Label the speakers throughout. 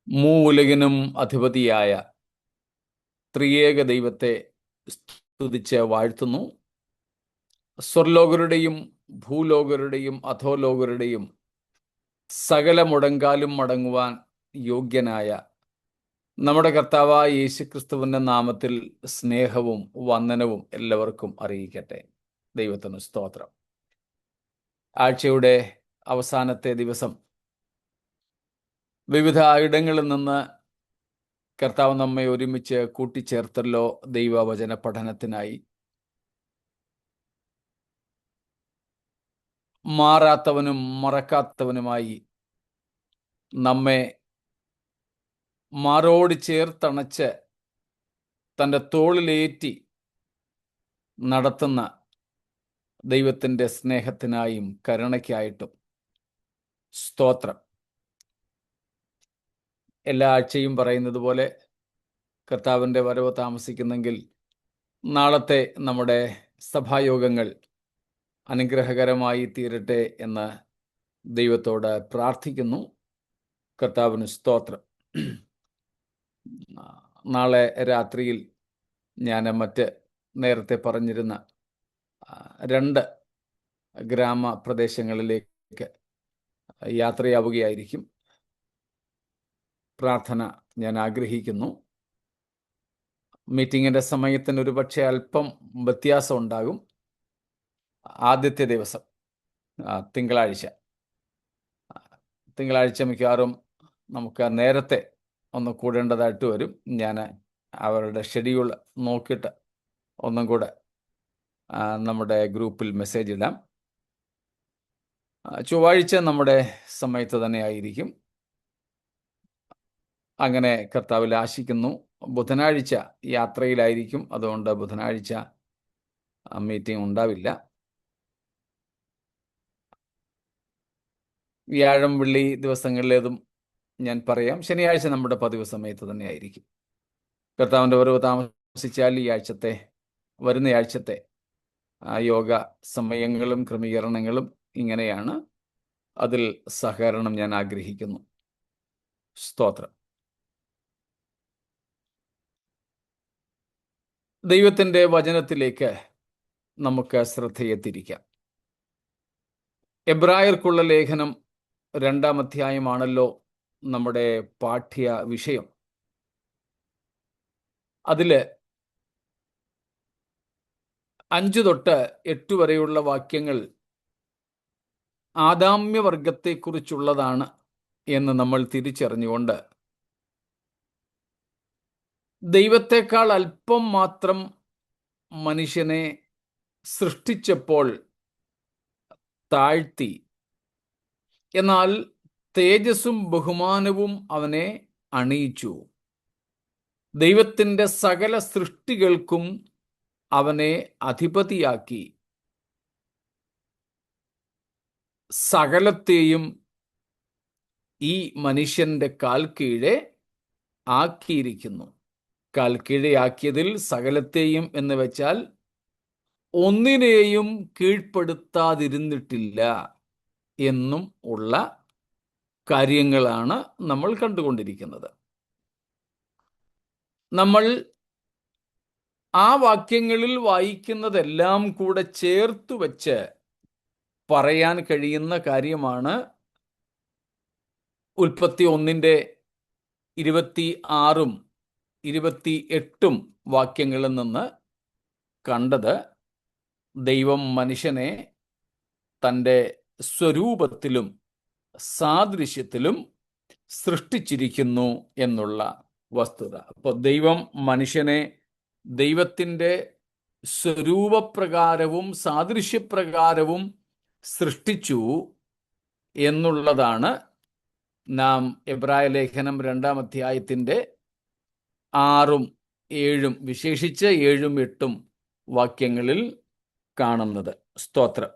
Speaker 1: മൂവുലകിനും അധിപതിയായ ത്രിയേക ദൈവത്തെ സ്തുതിച്ച് വാഴ്ത്തുന്നു. സ്വർലോകരുടെയും ഭൂലോകരുടെയും അധോലോകരുടെയും സകല മുടങ്കാലും മടങ്ങുവാൻ യോഗ്യനായ നമ്മുടെ കർത്താവായ യേശുക്രിസ്തുവിന്റെ നാമത്തിൽ സ്നേഹവും വന്ദനവും എല്ലാവർക്കും അറിയിക്കട്ടെ. ദൈവത്തിന് സ്തോത്രം. ആഴ്ചയുടെ അവസാനത്തെ ദിവസം വിവിധ ഇടങ്ങളിൽ നിന്ന് കർത്താവ് നമ്മെ ഒരുമിച്ച് കൂട്ടിച്ചേർത്തല്ലോ ദൈവവചന പഠനത്തിനായി. മാറാത്തവനും മറക്കാത്തവനുമായി നമ്മെ മാറോട് ചേർത്തണച്ച് തൻ്റെ തോളിലേറ്റി നടത്തുന്ന ദൈവത്തിൻ്റെ സ്നേഹത്തിനായും കരുണയ്ക്കായിട്ടും സ്തോത്രം. എല്ലാ ആഴ്ചയും പറയുന്നത് പോലെ കർത്താവിൻ്റെ വരവ് താമസിക്കുന്നെങ്കിൽ നാളത്തെ നമ്മുടെ സഭായോഗങ്ങൾ അനുഗ്രഹകരമായി തീരട്ടെ എന്ന് ദൈവത്തോട് പ്രാർത്ഥിക്കുന്നു. കർത്താവിന് സ്തോത്രം. നാളെ രാത്രിയിൽ ഞാൻ നേരത്തെ പറഞ്ഞിരുന്ന 2 ഗ്രാമപ്രദേശങ്ങളിലേക്ക് യാത്രയാവുകയായിരിക്കും. പ്രാർത്ഥന ഞാൻ ആഗ്രഹിക്കുന്നു. മീറ്റിങ്ങിൻ്റെ സമയത്തിന് ഒരുപക്ഷെ അല്പം വ്യത്യാസം ഉണ്ടാകും. ആദ്യത്തെ ദിവസം തിങ്കളാഴ്ച മിക്കവാറും നമുക്ക് നേരത്തെ ഒന്ന് കൂടേണ്ടതായിട്ട് വരും. ഞാൻ അവരുടെ ഷെഡ്യൂൾ നോക്കിയിട്ട് ഒന്നും കൂടെ നമ്മുടെ ഗ്രൂപ്പിൽ മെസ്സേജ് ഇടാം. ചൊവ്വാഴ്ച നമ്മുടെ സമയത്ത് തന്നെ ആയിരിക്കും. അങ്ങനെ കർത്താവിൽ ആശിക്കുന്നു. ബുധനാഴ്ച യാത്രയിലായിരിക്കും, അതുകൊണ്ട് ബുധനാഴ്ച മീറ്റിംഗ് ഉണ്ടാവില്ല. വ്യാഴം വെള്ളി ദിവസങ്ങളിലേതും ഞാൻ പറയാം. ശനിയാഴ്ച നമ്മുടെ പതിവ് സമയത്ത് തന്നെ ആയിരിക്കും. കർത്താവിൻ്റെ വരവ് താമസിച്ചാൽ വരുന്ന ആഴ്ചത്തെ യോഗ സമയങ്ങളും ക്രമീകരണങ്ങളും ഇങ്ങനെയാണ്. അതിൽ സഹകരണം ഞാൻ ആഗ്രഹിക്കുന്നു. സ്തോത്രം. ദൈവത്തിൻ്റെ വചനത്തിലേക്ക് നമുക്ക് ശ്രദ്ധയെ തിരിക്കാം. എബ്രായർക്കുള്ള ലേഖനം 2-ാം അധ്യായമാണല്ലോ നമ്മുടെ പാഠ്യ വിഷയം. അതില് 5 തൊട്ട് 8 വരെയുള്ള വാക്യങ്ങൾ ആദാമ്യവർഗത്തെക്കുറിച്ചുള്ളതാണ് എന്ന് നമ്മൾ തിരിച്ചറിഞ്ഞുകൊണ്ട് ദൈവത്തെക്കാൾ അല്പം മാത്രം മനുഷ്യനെ സൃഷ്ടിച്ചപ്പോൾ താഴ്ത്തി, എന്നാൽ തേജസ്സും ബഹുമാനവും അവനെ അണിയിച്ചു. ദൈവത്തിൻ്റെ സകല സൃഷ്ടികൾക്കും അവനെ അധിപതിയാക്കി. സകലത്തെയും ഈ മനുഷ്യന്റെ കാൽ കീഴെ ആക്കിയിരിക്കുന്നു. കാൽ കീഴെ ആക്കിയതിൽ സകലത്തെയും എന്ന് വെച്ചാൽ ഒന്നിനെയും കീഴ്പ്പെടുത്താതിരുന്നിട്ടില്ല എന്നും ഉള്ള കാര്യങ്ങളാണ് നമ്മൾ കണ്ടുകൊണ്ടിരിക്കുന്നത്. നമ്മൾ ആ വാക്യങ്ങളിൽ വായിക്കുന്നതെല്ലാം കൂടെ ചേർത്തു വച്ച് പറയാൻ കഴിയുന്ന കാര്യമാണ് ഉൽപ്പത്തി 1-ന്റെ 26-28 വാക്യങ്ങളിൽ നിന്ന് കണ്ടത്. ദൈവം മനുഷ്യനെ തൻ്റെ സ്വരൂപത്തിലും സാദൃശ്യത്തിലും സൃഷ്ടിച്ചിരിക്കുന്നു എന്നുള്ള വസ്തുത. അപ്പോൾ ദൈവം മനുഷ്യനെ ദൈവത്തിൻ്റെ സ്വരൂപപ്രകാരവും സാദൃശ്യപ്രകാരവും സൃഷ്ടിച്ചു എന്നുള്ളതാണ് നാം എബ്രായ ലേഖനം 2-ാം അധ്യായത്തിൻ്റെ 6-ഉം 7-ഉം വിശേഷിച്ച് 7-ഉം 8-ഉം വാക്യങ്ങളിൽ കാണുന്നത്. സ്തോത്രം.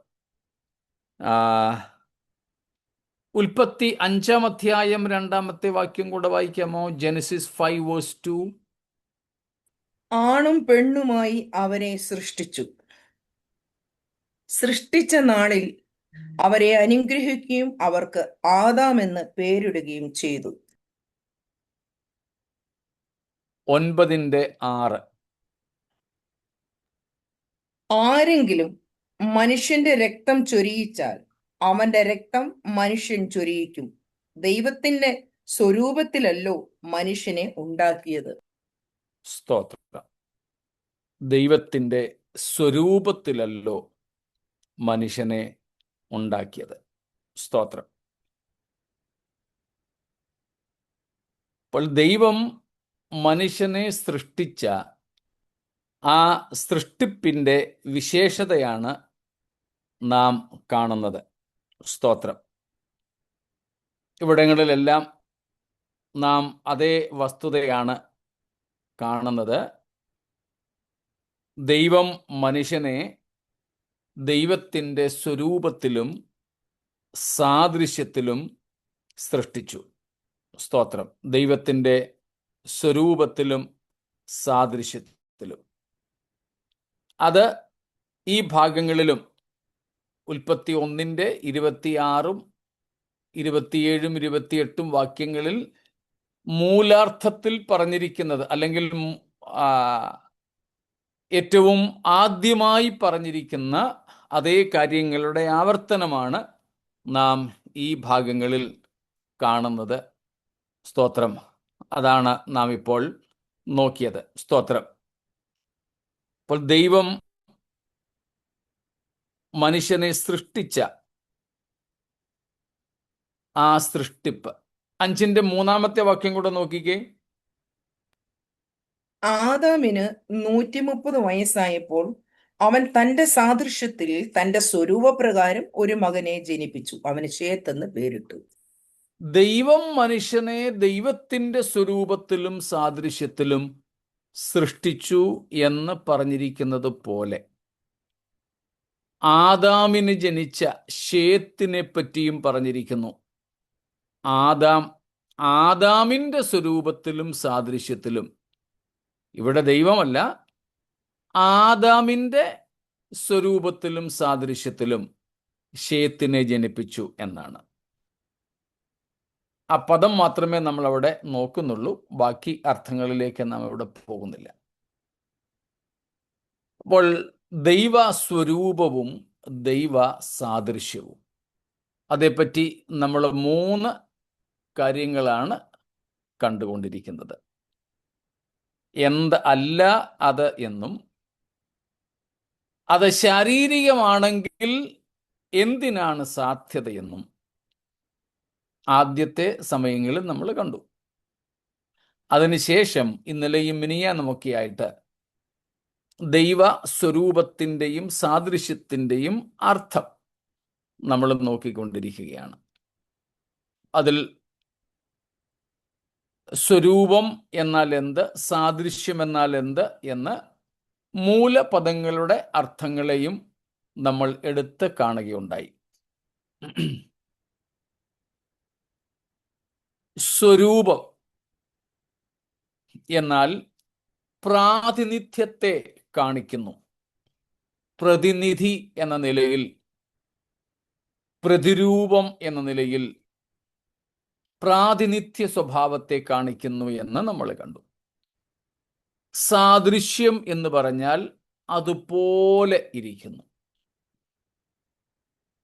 Speaker 1: ഉൽപ്പത്തി 5-ാം അധ്യായം 2-ാമത്തെ വാക്യം കൂടെ വായിക്കാമോ? ജെനസിസ് 5:2.
Speaker 2: ആണും പെണ്ണുമായി അവരെ സൃഷ്ടിച്ചു. സൃഷ്ടിച്ച നാളിൽ അവരെ അനുഗ്രഹിക്കുകയും അവർക്ക് ആദാം എന്ന് പേരിടുകയും ചെയ്തു.
Speaker 1: 9:6.
Speaker 2: ആരെങ്കിലും മനുഷ്യന്റെ രക്തം ചൊരിയിച്ചാൽ അവന്റെ രക്തം മനുഷ്യൻ ചൊരിയിക്കും. ദൈവത്തിന്റെ സ്വരൂപത്തിലല്ലോ മനുഷ്യനെ ഉണ്ടാക്കിയത്.
Speaker 1: സ്തോത്രം. ദൈവത്തിൻ്റെ സ്വരൂപത്തിലല്ലോ മനുഷ്യനെ ഉണ്ടാക്കിയത്. സ്തോത്രം. അപ്പോൾ ദൈവം മനുഷ്യനെ സൃഷ്ടിച്ച ആ സൃഷ്ടിപ്പിൻ്റെ വിശേഷതയാണ് നാം കാണുന്നത്. സ്തോത്രം. ഇവിടങ്ങളിലെല്ലാം നാം അതേ വസ്തുതയാണ് കാണുന്നത്. ദൈവം മനുഷ്യനെ ദൈവത്തിൻ്റെ സ്വരൂപത്തിലും സാദൃശ്യത്തിലും സൃഷ്ടിച്ചു. സ്തോത്രം. ദൈവത്തിൻ്റെ സ്വരൂപത്തിലും സാദൃശ്യത്തിലും. അത് ഈ ഭാഗങ്ങളിലും ഉൽപ്പത്തി 1:26, 27, 28 വാക്യങ്ങളിൽ മൂലാർത്ഥത്തിൽ പറഞ്ഞിരിക്കുന്നത്, അല്ലെങ്കിൽ ഏറ്റവും ആദ്യമായി പറഞ്ഞിരിക്കുന്ന അതേ കാര്യങ്ങളുടെ ആവർത്തനമാണ് നാം ഈ ഭാഗങ്ങളിൽ കാണുന്നത്. സ്തോത്രം. അതാണ് നാം ഇപ്പോൾ നോക്കിയത്. സ്തോത്രം. അപ്പോൾ ദൈവം മനുഷ്യനെ സൃഷ്ടിച്ച ആ സൃഷ്ടിപ്പ്. 5:3 വാക്യം കൂടെ നോക്കിക്കേ.
Speaker 2: ആദാമിന് 130 വയസ്സായപ്പോൾ അവൻ തന്റെ സാദൃശ്യത്തിൽ തന്റെ സ്വരൂപപ്രകാരം ഒരു മകനെ ജനിപ്പിച്ചു. അവന് ശേത്ത് എന്ന് പേരിട്ടു.
Speaker 1: ദൈവം മനുഷ്യനെ ദൈവത്തിൻ്റെ സ്വരൂപത്തിലും സാദൃശ്യത്തിലും സൃഷ്ടിച്ചു എന്ന് പറഞ്ഞിരിക്കുന്നത് പോലെ ആദാമിന് ജനിച്ച ശേത്തിനെ പറ്റിയും പറഞ്ഞിരിക്കുന്നു. ആദാമിൻ്റെ സ്വരൂപത്തിലും സാദൃശ്യത്തിലും. ഇവിടെ ദൈവമല്ല, ആദാമിൻ്റെ സ്വരൂപത്തിലും സാദൃശ്യത്തിലും ശേത്തിനെ ജനിപ്പിച്ചു എന്നാണ്. ആ പദം മാത്രമേ നമ്മൾ അവിടെ നോക്കുന്നുള്ളൂ. ബാക്കി അർത്ഥങ്ങളിലേക്ക് നാം ഇവിടെ പോകുന്നില്ല. അപ്പോൾ ദൈവ സ്വരൂപവും ദൈവ സാദൃശ്യവും, അതേപ്പറ്റി നമ്മൾ 3 കാര്യങ്ങളാണ് കണ്ടുകൊണ്ടിരിക്കുന്നത്. എന്ത് അല്ല അത് എന്നും, അത് ശാരീരികമാണെങ്കിൽ എന്തിനാണ് സാധ്യതയെന്നും ആദ്യത്തെ സമയങ്ങളിൽ നമ്മൾ കണ്ടു. അതിനുശേഷം ഇന്നലെയും മിനിയാന്നുമൊക്കെയായിട്ട് ദൈവ സ്വരൂപത്തിൻ്റെയും സാദൃശ്യത്തിൻ്റെയും അർത്ഥം നമ്മൾ നോക്കിക്കൊണ്ടിരിക്കുകയാണ്. അതിൽ സ്വരൂപം എന്നാൽ എന്ത്, സാദൃശ്യം എന്നാൽ എന്ത് എന്ന് മൂലപദങ്ങളുടെ അർത്ഥങ്ങളെയും നമ്മൾ എടുത്ത് കാണുകയുണ്ടായി. സ്വരൂപം എന്നാൽ പ്രാതിനിധ്യത്തെ കാണിക്കുന്നു. പ്രതിനിധി എന്ന നിലയിൽ, പ്രതിരൂപം എന്ന നിലയിൽ പ്രാതിനിധ്യ സ്വഭാവത്തെ കാണിക്കുന്നു എന്ന് നമ്മൾ കണ്ടു. സാദൃശ്യം എന്ന് പറഞ്ഞാൽ അതുപോലെ ഇരിക്കുന്നു,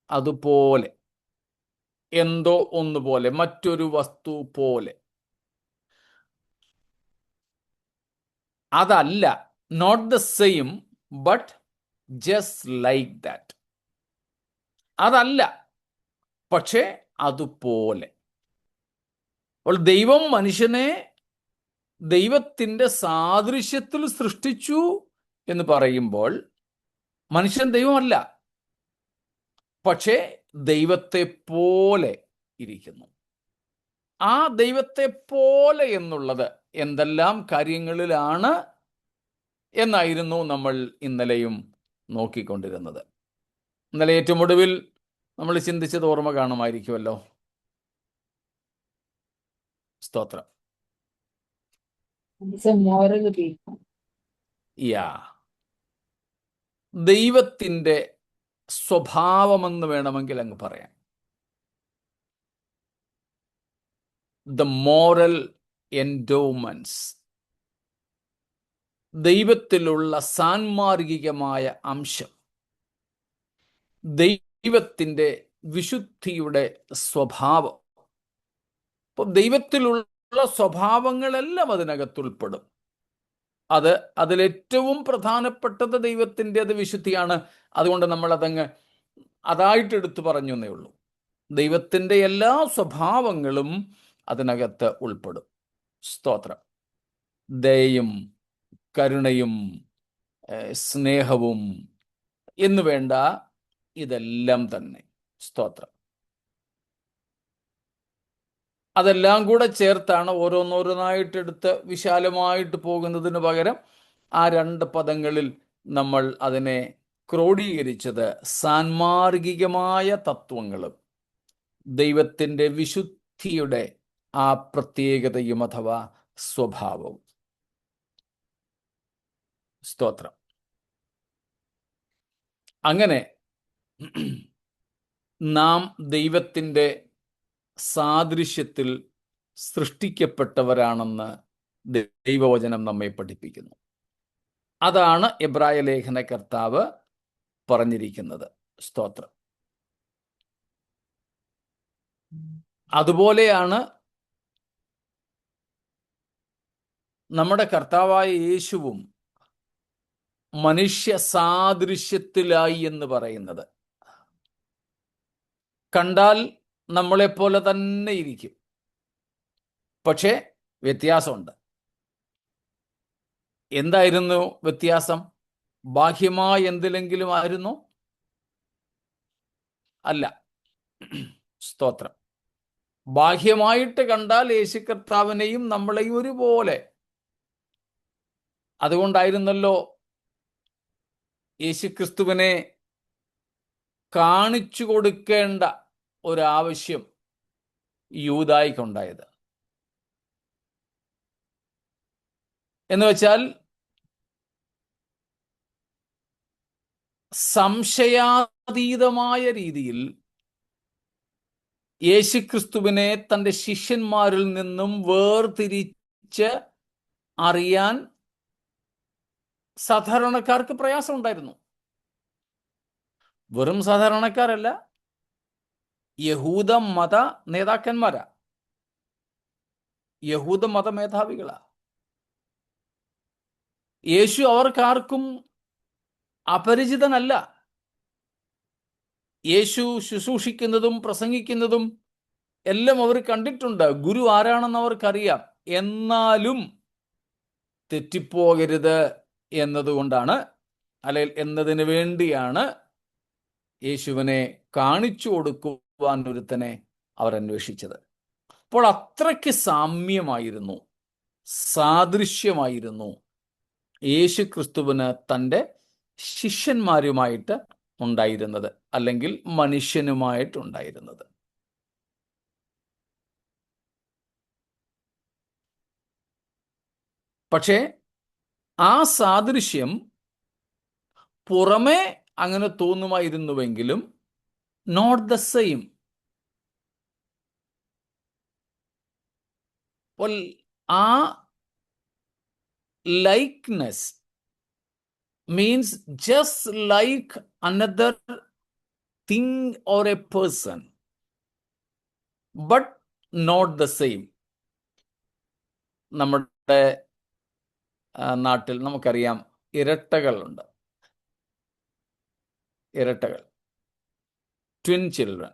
Speaker 1: അതുപോലെ, എന്തോ ഒന്നുപോലെ, മറ്റൊരു വസ്തു പോലെ. അതല്ല, not the same but just like that. അതല്ല, പക്ഷേ അതുപോലെ. അപ്പോൾ ദൈവം മനുഷ്യനെ ദൈവത്തിൻ്റെ സാദൃശ്യത്തിൽ സൃഷ്ടിച്ചു എന്ന് പറയുമ്പോൾ മനുഷ്യൻ ദൈവമല്ല, പക്ഷേ ദൈവത്തെ പോലെ ഇരിക്കുന്നു. ആ ദൈവത്തെ പോലെ എന്നുള്ളത് എന്തെല്ലാം കാര്യങ്ങളിലാണ് എന്നായിരുന്നു നമ്മൾ ഇന്നലെയും നോക്കിക്കൊണ്ടിരുന്നത്. ഇന്നലെ ഏറ്റവും ഒടുവിൽ നമ്മൾ ചിന്തിച്ചത് ഓർമ്മ കാണുമായിരിക്കുമല്ലോ. സ്തോത്രം. ദൈവത്തിൻ്റെ സ്വഭാവമെന്ന് വേണമെങ്കിൽ അങ്ങ് പറയാം. ദ മോറൽ എൻഡോമെന്റ്സ്, ദൈവത്തിലുള്ള സാൻമാർഗികമായ അംശം, ദൈവത്തിൻ്റെ വിശുദ്ധിയുടെ സ്വഭാവം. അപ്പം ദൈവത്തിലുള്ള സ്വഭാവങ്ങളെല്ലാം അതിനകത്ത് ഉൾപ്പെടും. അതിലേറ്റവും പ്രധാനപ്പെട്ടത് ദൈവത്തിൻ്റെ വിശുദ്ധിയാണ്. അതുകൊണ്ട് നമ്മളതങ്ങ് അതായിട്ട് എടുത്തു പറഞ്ഞു എന്നേ ഉള്ളൂ. ദൈവത്തിൻ്റെ എല്ലാ സ്വഭാവങ്ങളും അതിനകത്ത് ഉൾപ്പെടും. സ്തോത്രം. ദയയും കരുണയും സ്നേഹവും എന്ന് വേണ്ട ഇതെല്ലാം തന്നെ. സ്തോത്രം. അതെല്ലാം കൂടെ ചേർത്താണ് ഓരോന്നോരോന്നായിട്ടെടുത്ത് വിശാലമായിട്ട് പോകുന്നതിന് പകരം ആ 2 പദങ്ങളിൽ നമ്മൾ അതിനെ ക്രോഡീകരിച്ചത് സാൻമാർഗികമായ തത്വങ്ങളും ദൈവത്തിൻ്റെ വിശുദ്ധിയുടെ ആ പ്രത്യേകതയും അഥവാ സ്വഭാവവും. സ്തോത്രം. അങ്ങനെ നാം ദൈവത്തിൻ്റെ സാദൃശ്യത്തിൽ സൃഷ്ടിക്കപ്പെട്ടവരാണെന്ന് ദൈവവചനം നമ്മെ പഠിപ്പിക്കുന്നു. അതാണ് എബ്രായ ലേഖന കർത്താവ് പറഞ്ഞിരിക്കുന്നത്. സ്തോത്രം. അതുപോലെയാണ് നമ്മുടെ കർത്താവായ യേശുവും മനുഷ്യ സാദൃശ്യത്തിലായി എന്ന് പറയുന്നത്. കണ്ടാൽ നമ്മളെപ്പോലെ തന്നെ ഇരിക്കും, പക്ഷേ വ്യത്യാസമുണ്ട്. എന്തായിരുന്നു വ്യത്യാസം? ബാഹ്യമായ എന്തിലെങ്കിലും ആയിരുന്നു? അല്ല. സ്തോത്രം. ബാഹ്യമായിട്ട് കണ്ടാൽ യേശു കർത്താവിനെയും നമ്മളെയും ഒരുപോലെ. അതുകൊണ്ടായിരുന്നല്ലോ യേശുക്രിസ്തുവിനെ കാണിച്ചു കൊടുക്കേണ്ട ഒരാവശ്യം യൂദായിക്കുണ്ടായത്. എന്ന് വെച്ചാൽ സംശയാതീതമായ രീതിയിൽ യേശുക്രിസ്തുവിനെ തൻ്റെ ശിഷ്യന്മാരിൽ നിന്നും വേർതിരിച്ച് അറിയാൻ സാധാരണക്കാർക്ക് പ്രയാസമുണ്ടായിരുന്നു. വെറും സാധാരണക്കാരല്ല, യഹൂദ മത നേതാക്കന്മാരാ, യഹൂദ മത മേധാവികളാ. യേശു അവർക്കാർക്കും അപരിചിതനല്ല. യേശു ശുശ്രൂഷിക്കുന്നതും പ്രസംഗിക്കുന്നതും എല്ലാം അവർ കണ്ടിട്ടുണ്ട്. ഗുരു ആരാണെന്ന് അവർക്കറിയാം. എന്നാലും തെറ്റിപ്പോകരുത് എന്നതുകൊണ്ടാണ്, അല്ലെങ്കിൽ എന്നതിന് വേണ്ടിയാണ് യേശുവിനെ കാണിച്ചു കൊടുക്കുവാൻ ഒരുത്തനെ അവർ അന്വേഷിച്ചത്. അപ്പോൾ അത്രയ്ക്ക് സാമ്യമായിരുന്നു, സാദൃശ്യമായിരുന്നു യേശു ക്രിസ്തുവിന് തൻ്റെ ശിഷ്യന്മാരുമായിട്ട് ഉണ്ടായിരുന്നത്, അല്ലെങ്കിൽ മനുഷ്യനുമായിട്ടുണ്ടായിരുന്നത്. പക്ഷേ ആ സാദൃശ്യം പുറമേ അങ്ങനെ തോന്നുമായിരുന്നുവെങ്കിലും നോട്ട് ദ സെയിം. അപ്പോൾ ആ likeness means just like another thing or a person, but not the same. നമ്മുടെ നാട്ടിൽ നമുക്കറിയാം ഇരട്ടകളുണ്ട്. ഇരട്ടകൾ, ട്വിൻ ചിൽഡ്രൻ.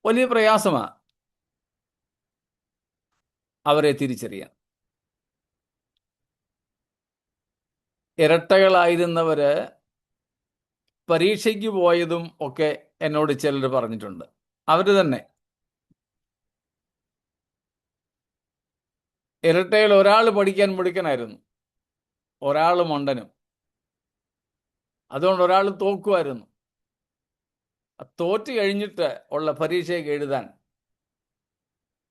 Speaker 1: വലിയ പ്രയാസമാണ് അവരെ തിരിച്ചറിയാൻ. ഇരട്ടകളായിരുന്നവര് പരീക്ഷയ്ക്ക് പോയതും ഒക്കെ എന്നോട് ചിലർ പറഞ്ഞിട്ടുണ്ട്. അവര് തന്നെ ഇരട്ടയിൽ ഒരാൾ പഠിക്കാൻ മിടുക്കനായിരുന്നു, ഒരാൾ മണ്ടനും. അതുകൊണ്ട് ഒരാൾ തോക്കുമായിരുന്നു. തോറ്റ് കഴിഞ്ഞിട്ട് ഉള്ള പരീക്ഷയൊക്കെ എഴുതാൻ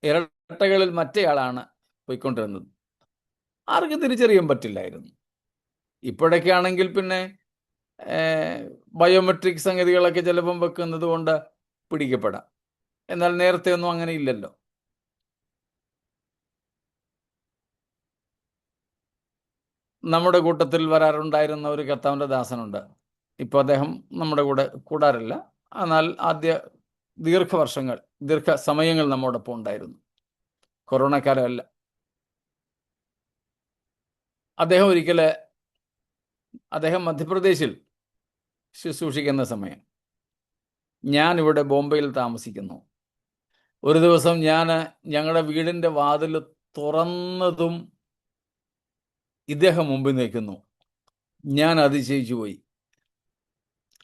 Speaker 1: ഇരട്ടകളിൽ മറ്റേയാളാണ് പോയിക്കൊണ്ടിരുന്നത്. ആർക്കും തിരിച്ചറിയാൻ പറ്റില്ലായിരുന്നു. ഇപ്പോഴൊക്കെ ആണെങ്കിൽ പിന്നെ ബയോമെട്രിക് സംഗതികളൊക്കെ ചിലപ്പം വെക്കുന്നത് കൊണ്ട് പിടിക്കപ്പെടാം. എന്നാൽ നേരത്തെ ഒന്നും അങ്ങനെ ഇല്ലല്ലോ. നമ്മുടെ കൂട്ടത്തിൽ വരാറുണ്ടായിരുന്ന ഒരു കർത്താവിൻ്റെ ദാസനുണ്ട്. ഇപ്പോൾ അദ്ദേഹം നമ്മുടെ കൂടെ കൂടാറില്ല. എന്നാൽ ദീർഘ സമയങ്ങൾ നമ്മോടൊപ്പം ഉണ്ടായിരുന്നു. കൊറോണക്കാലമല്ല. അദ്ദേഹം മധ്യപ്രദേശിൽ ശുശ്രൂഷിക്കുന്ന സമയം, ഞാൻ ഇവിടെ ബോംബെയിൽ താമസിക്കുന്നു. ഒരു ദിവസം ഞങ്ങളുടെ വീടിൻ്റെ വാതിൽ തുറന്നതും ഇദ്ദേഹം മുമ്പിൽ നിൽക്കുന്നു. ഞാൻ അതിശയിച്ചു പോയി.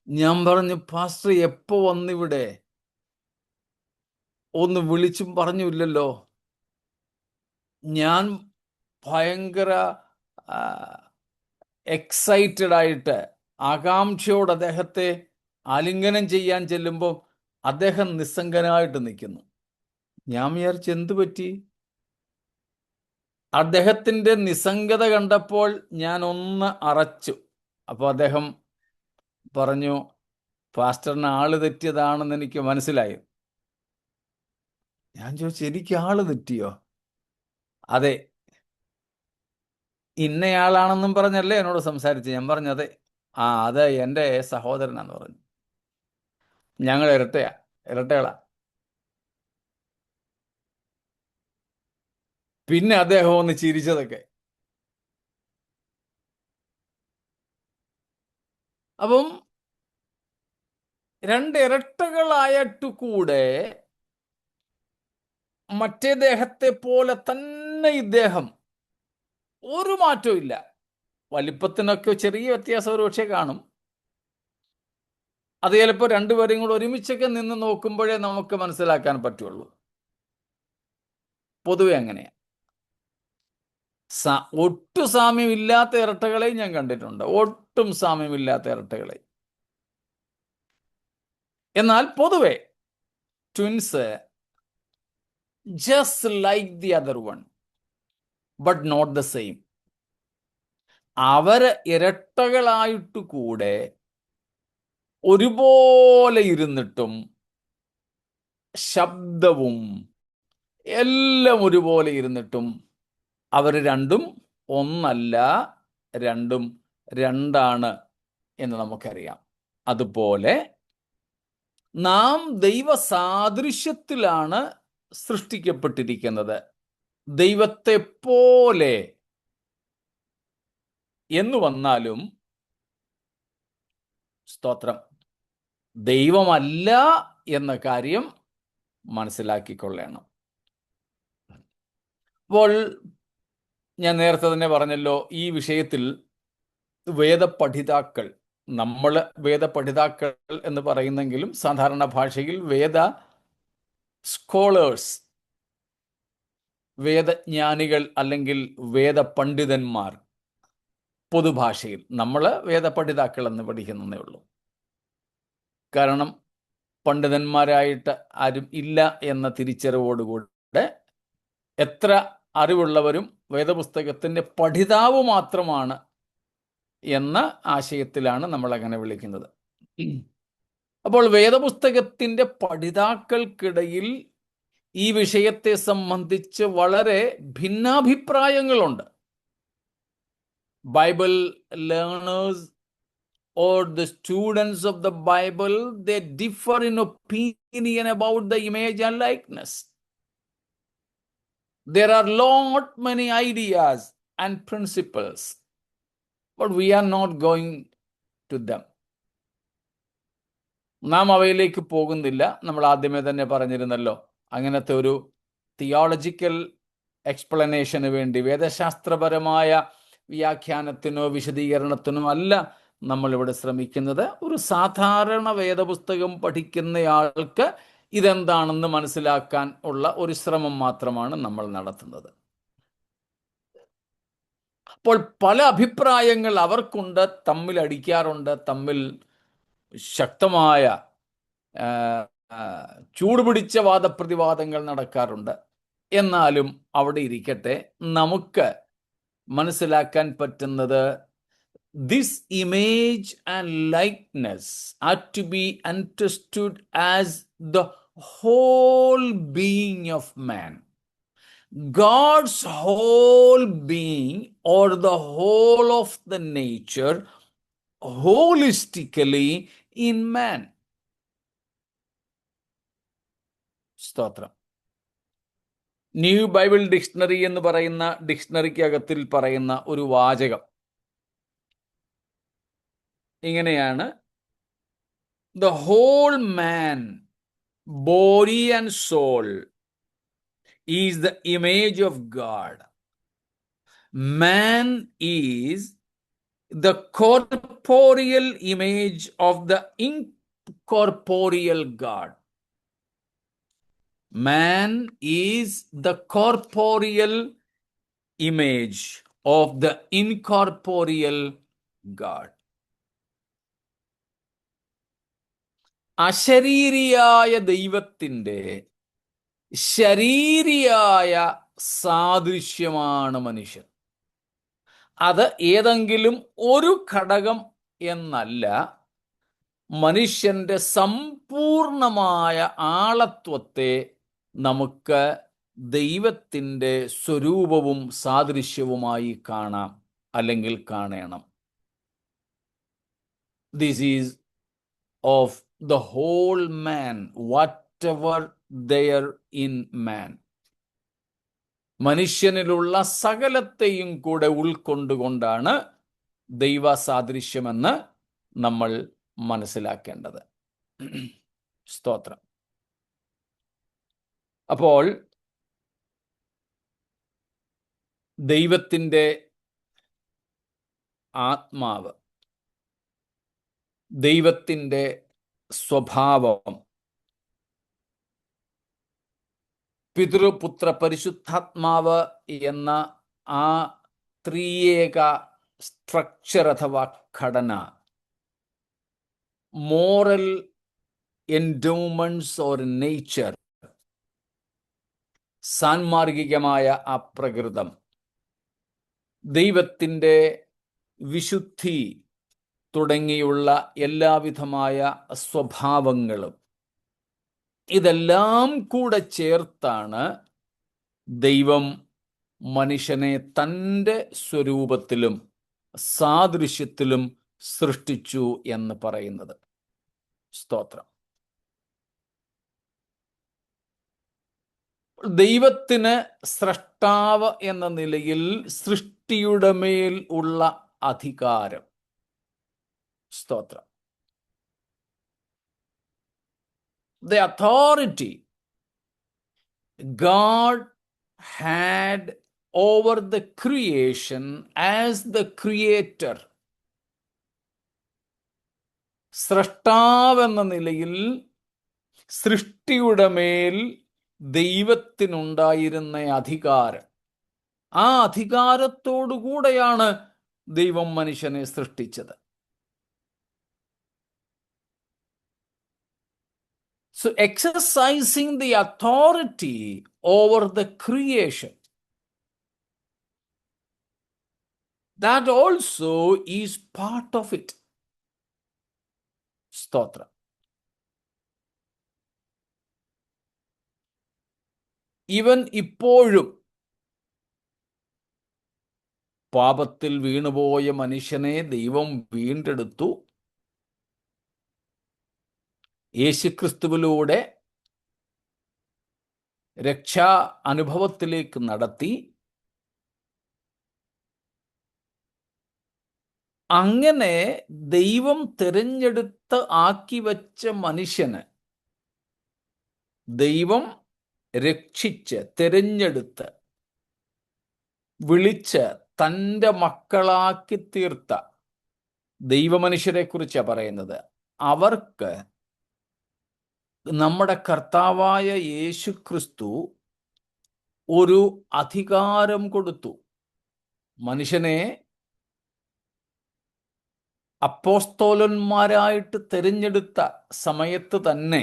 Speaker 1: ഞാൻ പറഞ്ഞു, പാസ്റ്റർ എപ്പോ വന്നിവിടെ? ഒന്ന് വിളിച്ചും പറഞ്ഞില്ലല്ലോ. ഞാൻ ഭയങ്കര എക്സൈറ്റഡ് ആയിട്ട് ആകാംക്ഷയോട് അദ്ദേഹത്തെ ആലിംഗനം ചെയ്യാൻ ചെല്ലുമ്പോൾ അദ്ദേഹം നിസ്സംഗനായിട്ട് നിൽക്കുന്നു. ഞാൻ വിചാരിച്ചു, എന്തു പറ്റി? അദ്ദേഹത്തിൻ്റെ നിസ്സംഗത കണ്ടപ്പോൾ ഞാൻ ഒന്ന് അറച്ചു. അപ്പോൾ അദ്ദേഹം പറഞ്ഞു, പാസ്റ്ററിന് ആള് തെറ്റിയതാണെന്ന് എനിക്ക് മനസ്സിലായി. ഞാൻ ചോദിച്ചു, എനിക്ക് ആള് തെറ്റിയോ? അതെ, ഇന്നയാളാണെന്നും പറഞ്ഞല്ലേ എന്നോട് സംസാരിച്ചു. ഞാൻ പറഞ്ഞു, അതെ, അത് എൻ്റെ സഹോദരനാന്ന് പറഞ്ഞു. ഞങ്ങൾ ഇരട്ടകളാ. പിന്നെ അദ്ദേഹം ഒന്ന് ചിരിച്ചതൊക്കെ. അപ്പം രണ്ട് ഇരട്ടകളായിട്ട് കൂടെ മറ്റേ ദേഹത്തെ പോലെ തന്നെ ഇദ്ദേഹം, ഒരു മാറ്റവും ഇല്ല. വലിപ്പത്തിനൊക്കെ ചെറിയ വ്യത്യാസം ഒരു പക്ഷേ കാണും. അത് ചിലപ്പോൾ രണ്ടുപേരെയും കൂടെ ഒരുമിച്ചൊക്കെ നിന്ന് നോക്കുമ്പോഴേ നമുക്ക് മനസ്സിലാക്കാൻ പറ്റുള്ളൂ. പൊതുവെ അങ്ങനെയാണ്. ഒട്ടും സാമ്യമില്ലാത്ത ഇരട്ടകളെ ഞാൻ കണ്ടിട്ടുണ്ട്. ഒട്ടും സാമ്യമില്ലാത്ത ഇരട്ടകളെ. എന്നാൽ പൊതുവെ twins just like the other one, but not the same. അവര് ഇരട്ടകളായിട്ട് കൂടെ ഒരുപോലെ ഇരുന്നിട്ടും ശബ്ദവും എല്ലാം ഒരുപോലെ ഇരുന്നിട്ടും അവർ രണ്ടും ഒന്നല്ല, രണ്ടും രണ്ടാണ് എന്ന് നമുക്കറിയാം. അതുപോലെ നാം ദൈവ സാദൃശ്യത്തിലാണ് സൃഷ്ടിക്കപ്പെട്ടിരിക്കുന്നത്. ദൈവത്തെ പോലെ എന്ന് വന്നാലും സ്തോത്രം, ദൈവമല്ല എന്ന കാര്യം മനസ്സിലാക്കിക്കൊള്ളണം. അപ്പോൾ ഞാൻ നേരത്തെ തന്നെ പറഞ്ഞല്ലോ, ഈ വിഷയത്തിൽ വേദപഠിതാക്കൾ, നമ്മൾ വേദപഠിതാക്കൾ എന്ന് പറയുന്നെങ്കിലും സാധാരണ ഭാഷയിൽ വേദ സ്കോളേഴ്സ്, വേദജ്ഞാനികൾ അല്ലെങ്കിൽ വേദപണ്ഡിതന്മാർ, പൊതുഭാഷയിൽ നമ്മൾ വേദപഠിതാക്കൾ എന്ന് പഠിക്കുന്നതേ ഉള്ളൂ. കാരണം പണ്ഡിതന്മാരായിട്ട് ആരും ഇല്ല എന്ന തിരിച്ചറിവോടുകൂടെ എത്ര അറിവുള്ളവരും വേദപുസ്തകത്തിൻ്റെ പഠിതാവ് മാത്രമാണ് എന്ന ആശയത്തിലാണ് നമ്മൾ അങ്ങനെ വിളിക്കുന്നത്. അപ്പോൾ വേദപുസ്തകത്തിൻ്റെ പഠിതാക്കൾക്കിടയിൽ ഈ വിഷയത്തെ സംബന്ധിച്ച് വളരെ ഭിന്നാഭിപ്രായങ്ങളുണ്ട്. Bible learners or the students of the Bible, they differ in opinion about the image and likeness. There are lot many ideas and principles, but we are not going to them. നാം അവയിലേക്ക് പോകുന്നില്ല. നമ്മൾ ആദ്യമേ തന്നെ പറഞ്ഞിരുന്നല്ലോ, അങ്ങനത്തെ ഒരു theological എക്സ്പ്ലനേഷന് വേണ്ടി, വേദശാസ്ത്രപരമായ വ്യാഖ്യാനത്തിനോ വിശദീകരണത്തിനോ അല്ല നമ്മളിവിടെ ശ്രമിക്കുന്നത്. ഒരു സാധാരണ വേദപുസ്തകം പഠിക്കുന്നയാൾക്ക് ഇതെന്താണെന്ന് മനസ്സിലാക്കാൻ ഉള്ള ഒരു ശ്രമം മാത്രമാണ് നമ്മൾ നടത്തുന്നത്. അപ്പോൾ പല അഭിപ്രായങ്ങൾ അവർക്കുണ്ട്, തമ്മിൽ അടിക്കാറുണ്ട്, തമ്മിൽ ശക്തമായ ചൂടുപിടിച്ച വാദപ്രതിവാദങ്ങൾ നടക്കാറുണ്ട്. എന്നാലും അവിടെ ഇരിക്കട്ടെ, നമുക്ക് മനസ്സിലാക്കാൻ പറ്റുന്നത്, this image and likeness are to be understood as the whole being of man. God's whole being or the whole of the nature holistically in man. സ്തോത്രം. ന്യൂ ബൈബിൾ ഡിക്ഷണറി എന്ന് പറയുന്ന ഡിക്ഷണറിക്കകത്തിൽ പറയുന്ന ഒരു വാചകം ഇങ്ങനെയാണ്: the whole man, body and soul, is the image of God. Man is the corporeal image of the incorporeal God. Man is the corporeal image of the incorporeal God. അശരീരിയായ ദൈവത്തിൻ്റെ ശരീരിയായ സാദൃശ്യമാണ് മനുഷ്യൻ. അത് ഏതെങ്കിലും ഒരു ഘടകം എന്നല്ല, മനുഷ്യന്റെ സമ്പൂർണമായ ആളത്വത്തെ നമുക്ക് ദൈവത്തിൻ്റെ സ്വരൂപവും സാദൃശ്യവുമായി കാണാം അല്ലെങ്കിൽ കാണണം. This is of the whole man, whatever there in man. മനുഷ്യനിലുള്ള സകലത്തെയും കൂടെ ഉൾക്കൊണ്ടുകൊണ്ടാണ് ദൈവ സാദൃശ്യമെന്ന് നമ്മൾ മനസ്സിലാക്കേണ്ടത്. സ്തോത്രം. അപ്പോൾ ദൈവത്തിൻ്റെ ആത്മാവ്, ദൈവത്തിൻ്റെ സ്വഭാവം, പിതൃപുത്ര പരിശുദ്ധാത്മാവ് എന്ന ആ ത്രിയേക സ്ട്രക്ചർ അഥവാ ഘടന, മോറൽ എൻഡോമെന്റ്സ് ഓർ നേച്ചർ, സാൻമാർഗികമായ ആ പ്രകൃതം, ദൈവത്തിൻ്റെ വിശുദ്ധി തുടങ്ങിയുള്ള എല്ലാവിധമായ സ്വഭാവങ്ങളും, ഇതെല്ലാം കൂടെ ചേർത്താണ് ദൈവം മനുഷ്യനെ തൻ്റെ സ്വരൂപത്തിലും സാദൃശ്യത്തിലും സൃഷ്ടിച്ചു എന്ന് പറയുന്നത്. സ്തോത്രം. ദൈവത്തിന് സ്രഷ്ടാവ് എന്ന നിലയിൽ സൃഷ്ടിയുടെ മേൽ ഉള്ള അധികാരം. സ്തോത്രം. The authority God had over the creation as the creator. സ്രഷ്ടാവെന്ന നിലയിൽ സൃഷ്ടിയുടെ മേൽ ദൈവത്തിനുണ്ടായിരുന്ന അധികാരം, ആ അധികാരത്തോടുകൂടെയാണ് ദൈവം മനുഷ്യനെ സൃഷ്ടിച്ചത്. So exercising the authority over the creation, that also is part of it. സ്തോത്രം. ഇവൻ ഇപ്പോഴും പാപത്തിൽ വീണുപോയ മനുഷ്യനെ ദൈവം വീണ്ടെടുത്തു. യേശുക്രിസ്തുവിലൂടെ രക്ഷാ അനുഭവത്തിലേക്ക് നടത്തി. അങ്ങനെ ദൈവം തിരഞ്ഞെടുത്ത് ആക്കി വച്ച മനുഷ്യന് ദൈവം രക്ഷിച്ച് തിരഞ്ഞെടുത്ത് വിളിച്ച് തൻ്റെ മക്കളാക്കി തീർത്ത ദൈവമനുഷ്യരെ കുറിച്ചാണ് പറയുന്നത്. അവർക്ക് നമ്മുടെ കർത്താവായ യേശുക്രിസ്തു ഒരു അധികാരം കൊടുത്തു. മനുഷ്യനെ അപ്പോസ്തോലന്മാരായിട്ട് തിരഞ്ഞെടുത്ത സമയത്ത് തന്നെ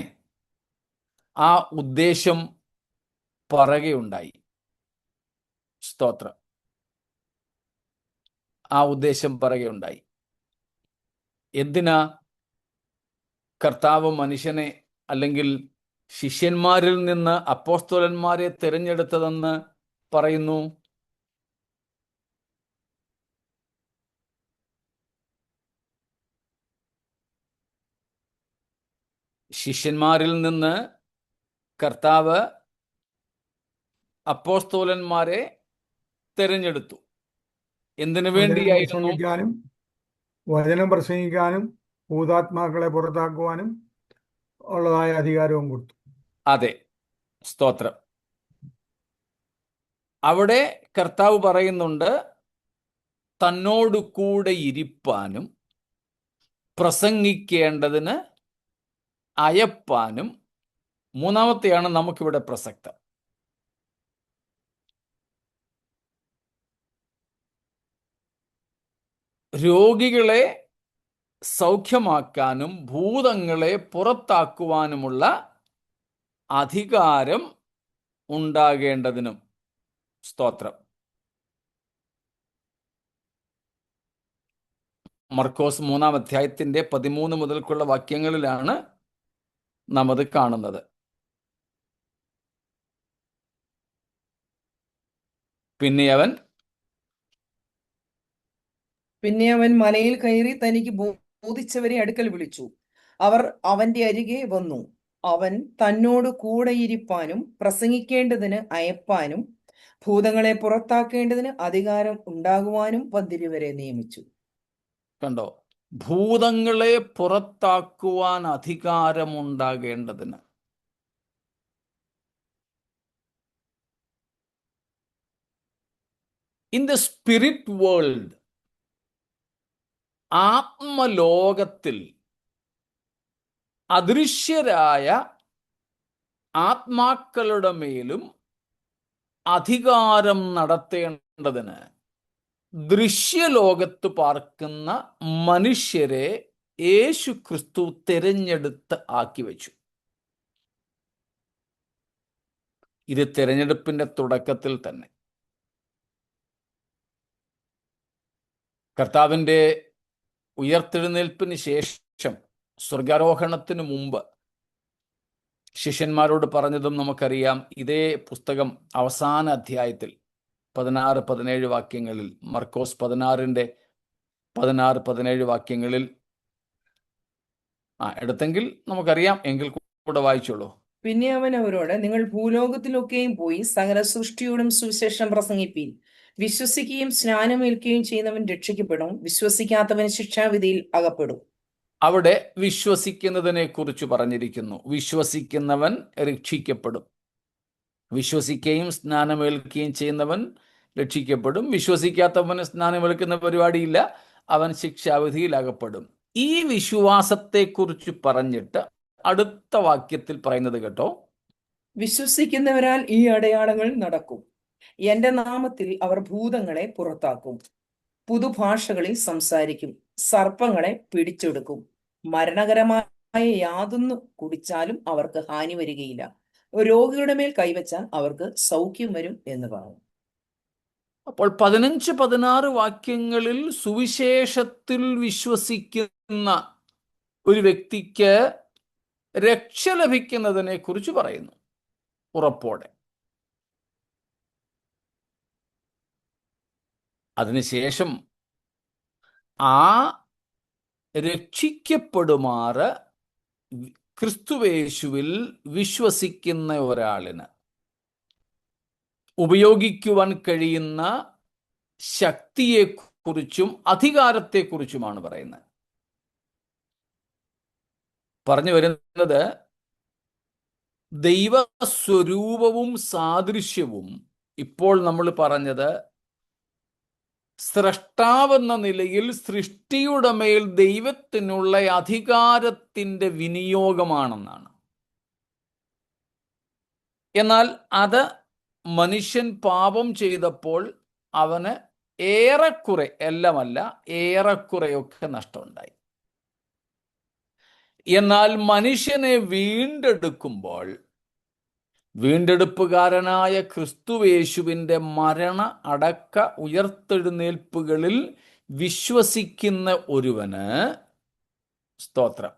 Speaker 1: ആ ഉദ്ദേശം പറയുകയുണ്ടായി. സ്തോത്രം. ആ ഉദ്ദേശം പറയുകയുണ്ടായി. എന്തിനാ കർത്താവ് മനുഷ്യനെ അല്ലെങ്കിൽ ശിഷ്യന്മാരിൽ നിന്ന് അപ്പോസ്തലന്മാരെ തിരഞ്ഞെടുത്തതെന്ന് പറയുന്നു? ശിഷ്യന്മാരിൽ നിന്ന് കർത്താവ് അപ്പോസ്തോലന്മാരെ തിരഞ്ഞെടുത്തു. എന്തിനു വേണ്ടിയായിരുന്നു?
Speaker 3: വചനം പ്രസംഗിക്കാനും ഭൂതാത്മാക്കളെ പുറത്താക്കുവാനും ഉള്ളതായ അധികാരവും കൊടുത്തു.
Speaker 1: അതെ, സ്തോത്രം. അവിടെ കർത്താവ് പറയുന്നുണ്ട്, തന്നോട് കൂടെ ഇരിപ്പാനും പ്രസംഗിക്കേണ്ടതിന് അയപ്പാനും. മൂന്നാമത്തെയാണ് നമുക്കിവിടെ പ്രസക്തം. രോഗികളെ സൗഖ്യമാക്കാനും ഭൂതങ്ങളെ പുറത്താക്കുവാനുമുള്ള അധികാരം ഉണ്ടാകേണ്ടതിനും. സ്തോത്രം. മർക്കോസ് 3-ാം അധ്യായത്തിന്റെ 13 മുതൽക്കുള്ള വാക്യങ്ങളിലാണ് നാം അത് കാണുന്നത്. പിന്നെ അവൻ
Speaker 2: മലയിൽ കയറി തനിക്ക് ബോധിച്ചവരെ അടുക്കൽ വിളിച്ചു. അവർ അവന്റെ അരികെ വന്നു. അവൻ തന്നോട് കൂടെ ഇരിപ്പാനും പ്രസംഗിക്കേണ്ടതിന് അയപ്പാനും ഭൂതങ്ങളെ പുറത്താക്കേണ്ടതിന് അധികാരം ഉണ്ടാകുവാനും 12 നിയമിച്ചു.
Speaker 1: കണ്ടോ? ഭൂതങ്ങളെ പുറത്താക്കുവാൻ അധികാരമുണ്ടാകേണ്ടതിന്. ഇൻ ദ സ്പിരിറ്റ് വേൾഡ്, ആത്മലോകത്തിൽ അദൃശ്യരായ ആത്മാക്കളുടെ മേലും അധികാരം നടത്തേണ്ടതിന് ദൃശ്യലോകത്ത് പാർക്കുന്ന മനുഷ്യരെ യേശു ക്രിസ്തു തിരഞ്ഞെടുത്ത് ആക്കി വെച്ചു. ഇത് തിരഞ്ഞെടുപ്പിന്റെ തുടക്കത്തിൽ തന്നെ. കർത്താവിൻ്റെ ഉയർത്തെഴുന്നേൽപ്പിന് ശേഷം, സ്വർഗാരോഹണത്തിന് മുമ്പ് ശിഷ്യന്മാരോട് പറഞ്ഞതും നമുക്കറിയാം. ഇതേ പുസ്തകം അവസാന അധ്യായത്തിൽ 16-17 വാക്യങ്ങളിൽ, മർക്കോസ് 16-ന്റെ 16-17 വാക്യങ്ങളിൽ എടുത്തെങ്കിൽ നമുക്കറിയാം, എങ്കിൽ കൂടെ വായിച്ചോളൂ.
Speaker 2: പിന്നെ അവൻ അവരോട്, നിങ്ങൾ ഭൂലോകത്തിലൊക്കെയും പോയി സകല സൃഷ്ടിയോടും സുവിശേഷം പ്രസംഗിപ്പീൻ. വിശ്വസിക്കുകയും സ്നാനമേൽക്കുകയും ചെയ്യുന്നവൻ രക്ഷിക്കപ്പെടും, വിശ്വസിക്കാത്തവൻ ശിക്ഷാവിധിയിൽ അകപ്പെടും.
Speaker 1: അവിടെ വിശ്വസിക്കുന്നതിനെ കുറിച്ച് പറഞ്ഞിരിക്കുന്നു. വിശ്വസിക്കുന്നവൻ രക്ഷിക്കപ്പെടും. വിശ്വസിക്കുകയും സ്നാനമേൽക്കുകയും ചെയ്യുന്നവൻ രക്ഷിക്കപ്പെടും. വിശ്വസിക്കാത്തവന് സ്നാനമേൽക്കുന്ന പരിപാടിയില്ല, അവൻ ശിക്ഷാവിധിയിൽ അകപ്പെടും. ഈ വിശ്വാസത്തെക്കുറിച്ച് പറഞ്ഞിട്ട് അടുത്ത വാക്യത്തിൽ പറയുന്നത് കേട്ടോ,
Speaker 2: വിശ്വസിക്കുന്നവരാൽ ഈ അടയാളങ്ങൾ നടക്കും. എന്റെ നാമത്തിൽ അവർ ഭൂതങ്ങളെ പുറത്താക്കും, പുതുഭാഷകളിൽ സംസാരിക്കും, സർപ്പങ്ങളെ പിടിച്ചെടുക്കും, മരണകരമായ യാതൊന്നു കുടിച്ചാലും അവർക്ക് ഹാനി വരികയില്ല, രോഗിയുടെ മേൽ കൈവച്ചാൽ അവർക്ക് സൗഖ്യം വരും എന്ന് പറഞ്ഞു.
Speaker 1: അപ്പോൾ 15-16 വാക്യങ്ങളിൽ സുവിശേഷത്തിൽ വിശ്വസിക്കുന്ന ഒരു വ്യക്തിക്ക് രക്ഷ ലഭിക്കുന്നതിനെ കുറിച്ച് പറയുന്നു ഉറപ്പോടെ. അതിനുശേഷം ആ രക്ഷിക്കപ്പെടുമാറ് ക്രിസ്തുവേശുവിൽ വിശ്വസിക്കുന്ന ഒരാളിന് ഉപയോഗിക്കുവാൻ കഴിയുന്ന ശക്തിയെക്കുറിച്ചും അധികാരത്തെക്കുറിച്ചുമാണ് പറയുന്നത്. പറഞ്ഞു വരുന്നത്, ദൈവസ്വരൂപവും സാദൃശ്യവും ഇപ്പോൾ നമ്മൾ പറഞ്ഞത് സ്രഷ്ടാവെന്ന നിലയിൽ സൃഷ്ടിയുടെ മേൽ ദൈവത്തിനുള്ള അധികാരത്തിൻ്റെ വിനിയോഗമാണെന്നാണ്. എന്നാൽ അത് മനുഷ്യൻ പാപം ചെയ്തപ്പോൾ അവന് ഏറെക്കുറെ, എല്ലാമല്ല ഏറെക്കുറെയൊക്കെ നഷ്ടമുണ്ടായി. എന്നാൽ മനുഷ്യനെ വീണ്ടെടുക്കുമ്പോൾ വീണ്ടെടുപ്പുകാരനായ ക്രിസ്തുവേശുവിൻ്റെ മരണ അടക്ക ഉയർത്തെഴുന്നേൽപ്പുകളിൽ വിശ്വസിക്കുന്ന ഒരുവന്, സ്തോത്രം,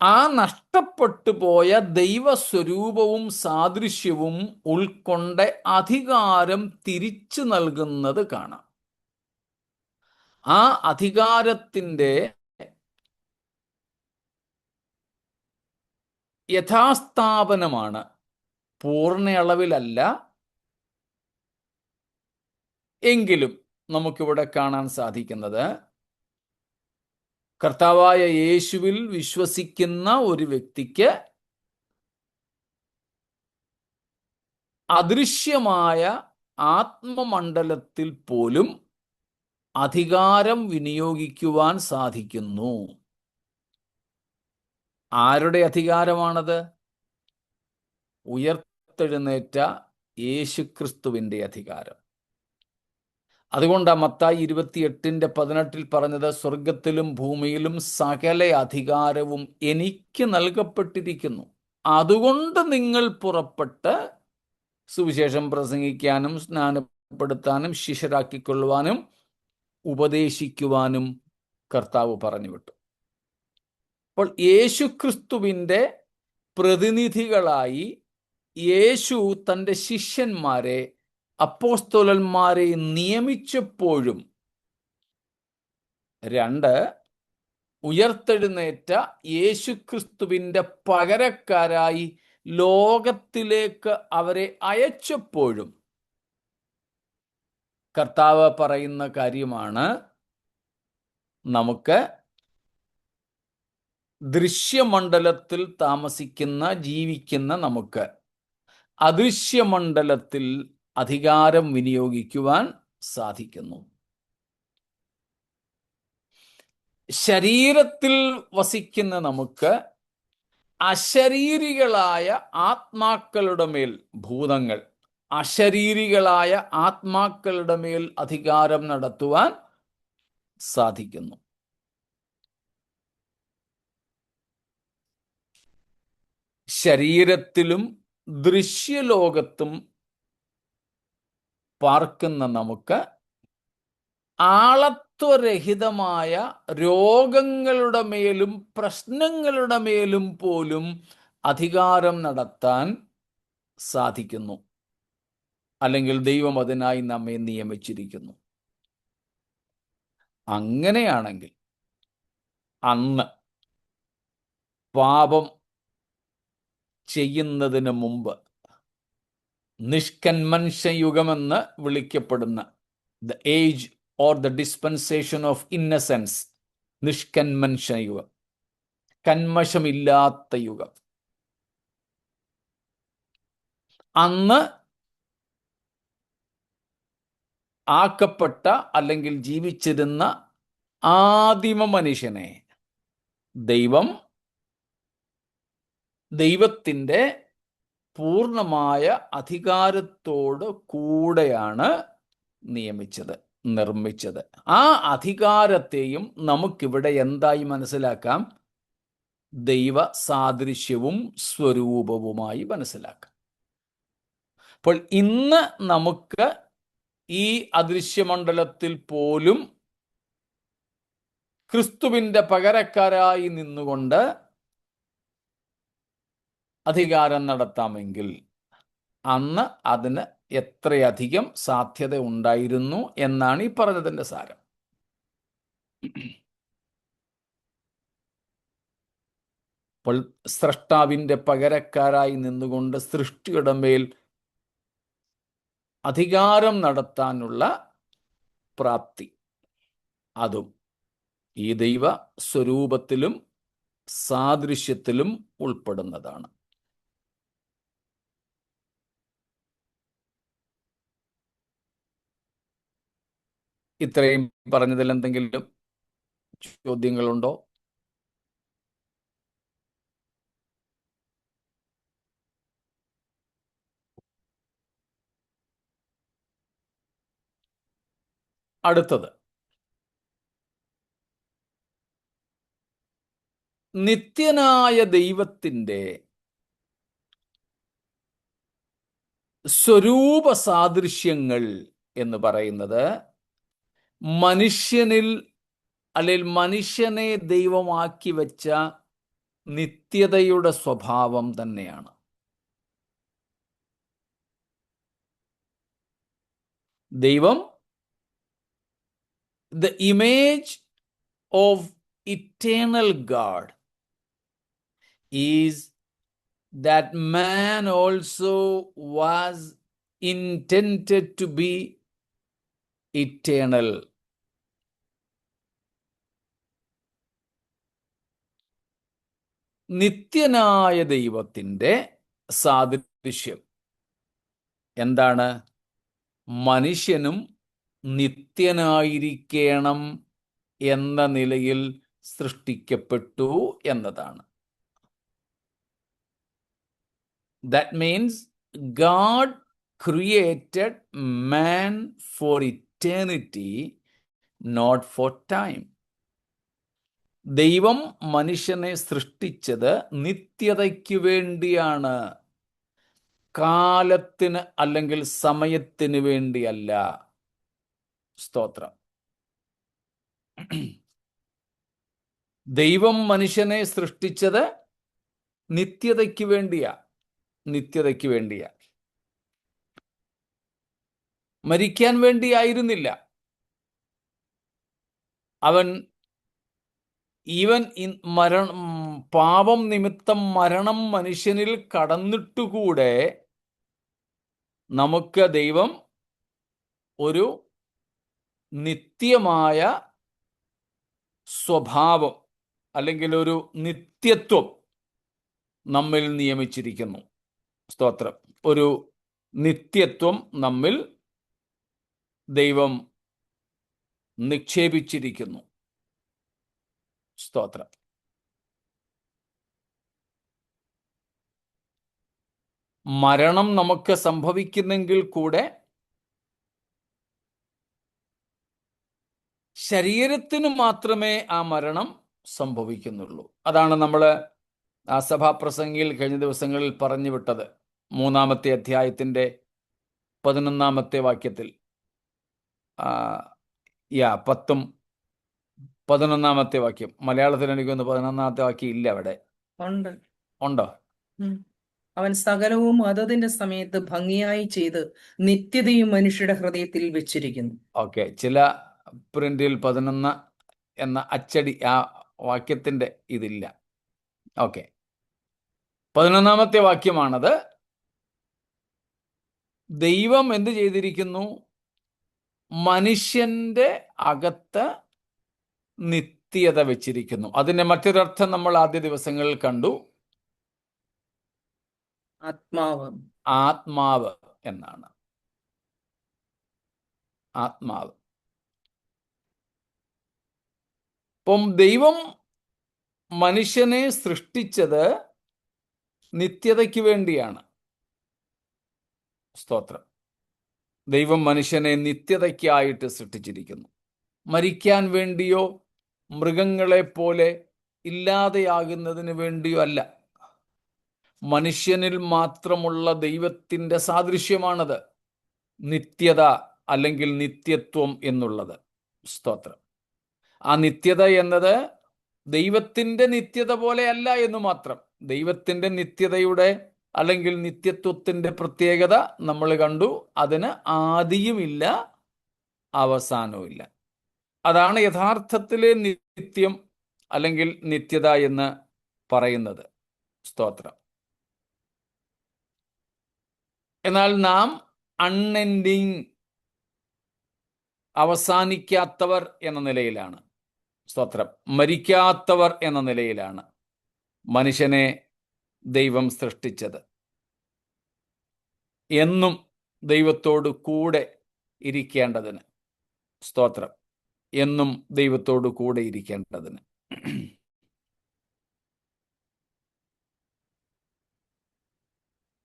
Speaker 1: ആ നഷ്ടപ്പെട്ടു പോയ ദൈവസ്വരൂപവും സാദൃശ്യവും ഉൾക്കൊണ്ട് അധികാരം തിരിച്ചു നൽകുന്നത് കാണാം. ആ അധികാരത്തിൻ്റെ യഥാസ്ഥാപനമാണ്, പൂർണ്ണ അളവിലല്ല എങ്കിലും നമുക്കിവിടെ കാണാൻ സാധിക്കുന്നത്, കർത്താവായ യേശുവിൽ വിശ്വസിക്കുന്ന ഒരു വ്യക്തിക്ക് അദൃശ്യമായ ആത്മമണ്ഡലത്തിൽ പോലും അധികാരം വിനിയോഗിക്കുവാൻ സാധിക്കുന്നു. ആരുടെ അധികാരമാണത്? ഉയർത്തെഴുന്നേറ്റ യേശുക്രിസ്തുവിൻ്റെ അധികാരം. അതുകൊണ്ടാണ് മത്തായി 28:18 പറഞ്ഞത്, സ്വർഗത്തിലും ഭൂമിയിലും സകല അധികാരവും എനിക്ക് നൽകപ്പെട്ടിരിക്കുന്നു. അതുകൊണ്ട് നിങ്ങൾ പുറപ്പെട്ട് സുവിശേഷം പ്രസംഗിക്കാനും സ്നാനപ്പെടുത്താനും ശിഷ്യരാക്കിക്കൊള്ളുവാനും ഉപദേശിക്കുവാനും കർത്താവ് പറഞ്ഞു വിട്ടു. അപ്പോൾ യേശുക്രിസ്തുവിൻ്റെ പ്രതിനിധികളായി യേശു തൻ്റെ ശിഷ്യന്മാരെ, അപ്പോസ്തലന്മാരെ നിയമിച്ചപ്പോഴും, 2, ഉയർത്തെഴുന്നേറ്റ യേശുക്രിസ്തുവിൻ്റെ പകരക്കാരായി ലോകത്തിലേക്ക് അവരെ അയച്ചപ്പോഴും കർത്താവ് പറയുന്ന കാര്യമാണ്, നമുക്ക് ദൃശ്യമണ്ഡലത്തിൽ താമസിക്കുന്ന ജീവിക്കുന്ന നമുക്ക് അദൃശ്യമണ്ഡലത്തിൽ അധികാരം വിനിയോഗിക്കുവാൻ സാധിക്കുന്നു. ശരീരത്തിൽ വസിക്കുന്ന നമുക്ക് അശരീരികളായ ആത്മാക്കളുടെ മേൽ, ഭൂതങ്ങൾ അശരീരികളായ ആത്മാക്കളുടെ മേൽ അധികാരം നടത്തുവാൻ സാധിക്കുന്നു. ശരീരത്തിലും ദൃശ്യലോകത്തും പാർക്കുന്ന നമുക്ക് ആളത്വരഹിതമായ രോഗങ്ങളുടെ മേലും പ്രശ്നങ്ങളുടെ മേലും പോലും അധികാരം നടത്താൻ സാധിക്കുന്നു. അല്ലെങ്കിൽ ദൈവം അതിനായി നമ്മെ നിയമിച്ചിരിക്കുന്നു. അങ്ങനെയാണെങ്കിൽ അന്ന് പാപം ചെയ്യുന്നതിന് മുമ്പ് നിഷ്കന്മൻഷയുഗമെന്ന് വിളിക്കപ്പെടുന്ന the age or the dispensation of innocence, നിഷ്കന്മൻഷയുഗം, കന്മഷമില്ലാത്ത യുഗം, അന്ന് ആക്കപ്പെട്ട അല്ലെങ്കിൽ ജീവിച്ചിരുന്ന ആദിമ മനുഷ്യനെ ദൈവത്തിൻ്റെ പൂർണ്ണമായ അധികാരത്തോട് കൂടെയാണ് നിയമിച്ചത്, നിർമ്മിച്ചത്. ആ അധികാരത്തെയും നമുക്കിവിടെ എന്തായി മനസ്സിലാക്കാം? ദൈവ സാദൃശ്യവും സ്വരൂപവുമായി മനസ്സിലാക്കാം. അപ്പോൾ ഇന്ന് നമുക്ക് ഈ അദൃശ്യമണ്ഡലത്തിൽ പോലും ക്രിസ്തുവിൻ്റെ പകരക്കാരായി നിന്നുകൊണ്ട് അധികാരം നടത്താമെങ്കിൽ അന്ന് അതിന് എത്രയധികം സാധ്യത ഉണ്ടായിരുന്നു എന്നാണ് ഈ പറഞ്ഞതിൻ്റെ സാരം. അപ്പോൾ സ്രഷ്ടാവിൻ്റെ പകരക്കാരായി നിന്നുകൊണ്ട് സൃഷ്ടിയുടെ മേൽ അധികാരം നടത്താനുള്ള പ്രാപ്തി, അതും ഈ ദൈവ സ്വരൂപത്തിലും സാദൃശ്യത്തിലും ഉൾപ്പെടുന്നതാണ്. ഇത്രയും പറഞ്ഞതിൽ എന്തെങ്കിലും ചോദ്യങ്ങളുണ്ടോ? അടുത്തത്, നിത്യനായ ദൈവത്തിൻ്റെ സ്വരൂപ സാദൃശ്യങ്ങൾ എന്ന് പറയുന്നത് മനുഷ്യനിൽ അല്ലെങ്കിൽ മനുഷ്യനെ ദൈവമാക്കി വെച്ച നിത്യതയുടെ സ്വഭാവം തന്നെയാണ്. ദൈവം, the image of eternal God is that man also was intended to be eternal. നിത്യനായ ദൈവത്തിൻ്റെ സാദൃശ്യം എന്താണ്? മനുഷ്യനും നിത്യനായിരിക്കണം എന്ന നിലയിൽ സൃഷ്ടിക്കപ്പെട്ടു എന്നതാണ്. That means God created man for eternity, not for time. ദൈവം മനുഷ്യനെ സൃഷ്ടിച്ചത് നിത്യതയ്ക്ക് വേണ്ടിയാണ്, കാലത്തിന് അല്ലെങ്കിൽ സമയത്തിന് വേണ്ടിയല്ല. സ്തോത്രം. ദൈവം മനുഷ്യനെ സൃഷ്ടിച്ചത് നിത്യതയ്ക്ക് വേണ്ടിയാ, നിത്യതയ്ക്ക് വേണ്ടിയാ, മരിക്കാൻ വേണ്ടിയായിരുന്നില്ല. അവൻ ഈവൻ പാപം നിമിത്തം മരണം മനുഷ്യനിൽ കടന്നിട്ടുകൂടെ നമുക്ക് ദൈവം ഒരു നിത്യമായ സ്വഭാവം അല്ലെങ്കിൽ ഒരു നിത്യത്വം നമ്മിൽ നിയമിച്ചിരിക്കുന്നു. സ്തോത്രം. ഒരു നിത്യത്വം നമ്മിൽ ദൈവം നിക്ഷേപിച്ചിരിക്കുന്നു. സ്തോത്രം. മരണം നമുക്ക് സംഭവിക്കുന്നെങ്കിൽ കൂടെ ശരീരത്തിന് മാത്രമേ ആ മരണം സംഭവിക്കുന്നുള്ളൂ. അതാണ് നമ്മൾ ആ സഭാപ്രസംഗിയിൽ കഴിഞ്ഞ ദിവസങ്ങളിൽ പറഞ്ഞു വിട്ടത്. 3-ാമത്തെ അധ്യായത്തിൻ്റെ 11-ാമത്തെ വാക്യത്തിൽ 11-ാമത്തെ വാക്യം. മലയാളത്തിൽ എനിക്കൊന്ന് 11-ാമത്തെ വാക്യം ഇല്ല അവിടെ. ഉണ്ടോ?
Speaker 2: അവൻ സകലവും അതതിന്റെ സമയത്ത് ഭംഗിയായി ചെയ്ത് നിത്യതയും മനുഷ്യരുടെ ഹൃദയത്തിൽ വെച്ചിരിക്കുന്നു.
Speaker 1: ഓക്കെ. ചില പ്രിന്റിൽ 11 എന്ന അച്ചടി ആ വാക്യത്തിന്റെ ഇതില്ല. ഓക്കെ. 11-ാമത്തെ വാക്യമാണത്. ദൈവം എന്ത് ചെയ്തിരിക്കുന്നു? മനുഷ്യന്റെ അകത്ത് നിത്യത വെച്ചിരിക്കുന്നു. അതിന്റെ മറ്റൊരർത്ഥം നമ്മൾ ആദ്യ ദിവസങ്ങളിൽ കണ്ടു. ആത്മാവ് എന്നാണ്. ആത്മാവ്. അപ്പം ദൈവം മനുഷ്യനെ സൃഷ്ടിച്ചത് നിത്യതയ്ക്ക് വേണ്ടിയാണ്. സ്തോത്രം. ദൈവം മനുഷ്യനെ നിത്യതയ്ക്കായിട്ട് സൃഷ്ടിച്ചിരിക്കുന്നു. മരിക്കാൻ വേണ്ടിയോ മൃഗങ്ങളെ പോലെ ഇല്ലാതെയാകുന്നതിന് വേണ്ടിയോ അല്ല. മനുഷ്യനിൽ മാത്രമുള്ള ദൈവത്തിൻ്റെ സാദൃശ്യമാണത് നിത്യത അല്ലെങ്കിൽ നിത്യത്വം എന്നുള്ളത്. സ്തോത്രം. ആ നിത്യത എന്നത് ദൈവത്തിൻ്റെ നിത്യത പോലെയല്ല എന്ന് മാത്രം. ദൈവത്തിൻ്റെ നിത്യതയുടെ അല്ലെങ്കിൽ നിത്യത്വത്തിൻ്റെ പ്രത്യേകത നമ്മൾ കണ്ടു. അതിന് ആദിയുമില്ല അവസാനവുമില്ല. അതാണ് യഥാർത്ഥത്തിലെ നിത്യം അല്ലെങ്കിൽ നിത്യത എന്ന് പറയുന്നത്. സ്തോത്രം. എന്നാൽ നാം അൺഎൻഡിങ്, അവസാനിക്കാത്തവർ എന്ന നിലയിലാണ്. സ്തോത്രം. മരിക്കാത്തവർ എന്ന നിലയിലാണ് മനുഷ്യനെ ദൈവം സൃഷ്ടിച്ചത്. എന്നും ദൈവത്തോട് കൂടെ ഇരിക്കേണ്ടതിന്. സ്തോത്രം. എന്നും ദൈവത്തോട് കൂടെ ഇരിക്കേണ്ടതിന്.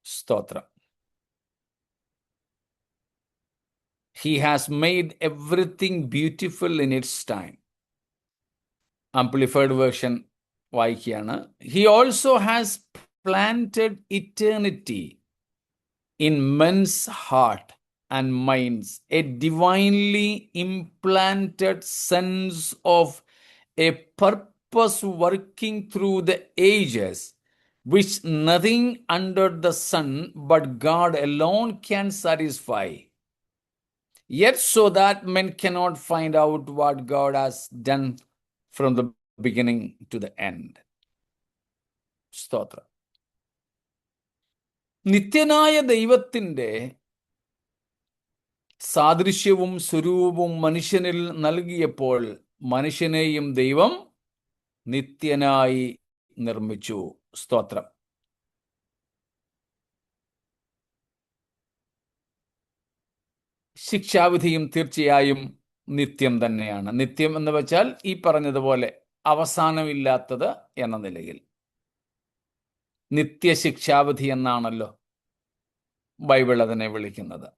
Speaker 1: സ്തോത്രം. He has made everything beautiful in its time. Amplified version വായിക്കുകയാണ്. He also has planted eternity in men's heart and minds, a divinely implanted sense of a purpose working through the ages, which nothing under the sun but God alone can satisfy. Yet so that men cannot find out what God has done from the beginning to the end. സ്തോത്രം. നിത്യനായ ദൈവത്തിൻ്റെ സാദൃശ്യവും സ്വരൂപവും മനുഷ്യനിൽ നൽകിയപ്പോൾ മനുഷ്യനെയും ദൈവം നിത്യനായി നിർമ്മിച്ചു. സ്തോത്രം. ശിക്ഷാവിധിയും തീർച്ചയായും നിത്യം തന്നെയാണ്. നിത്യം എന്ന് വെച്ചാൽ ഈ പറഞ്ഞതുപോലെ അവസാനമില്ലാത്തത് എന്ന നിലയിൽ. നിത്യശിക്ഷാവിധി എന്നാണല്ലോ ബൈബിൾ അതിനെ വിളിക്കുന്നത്.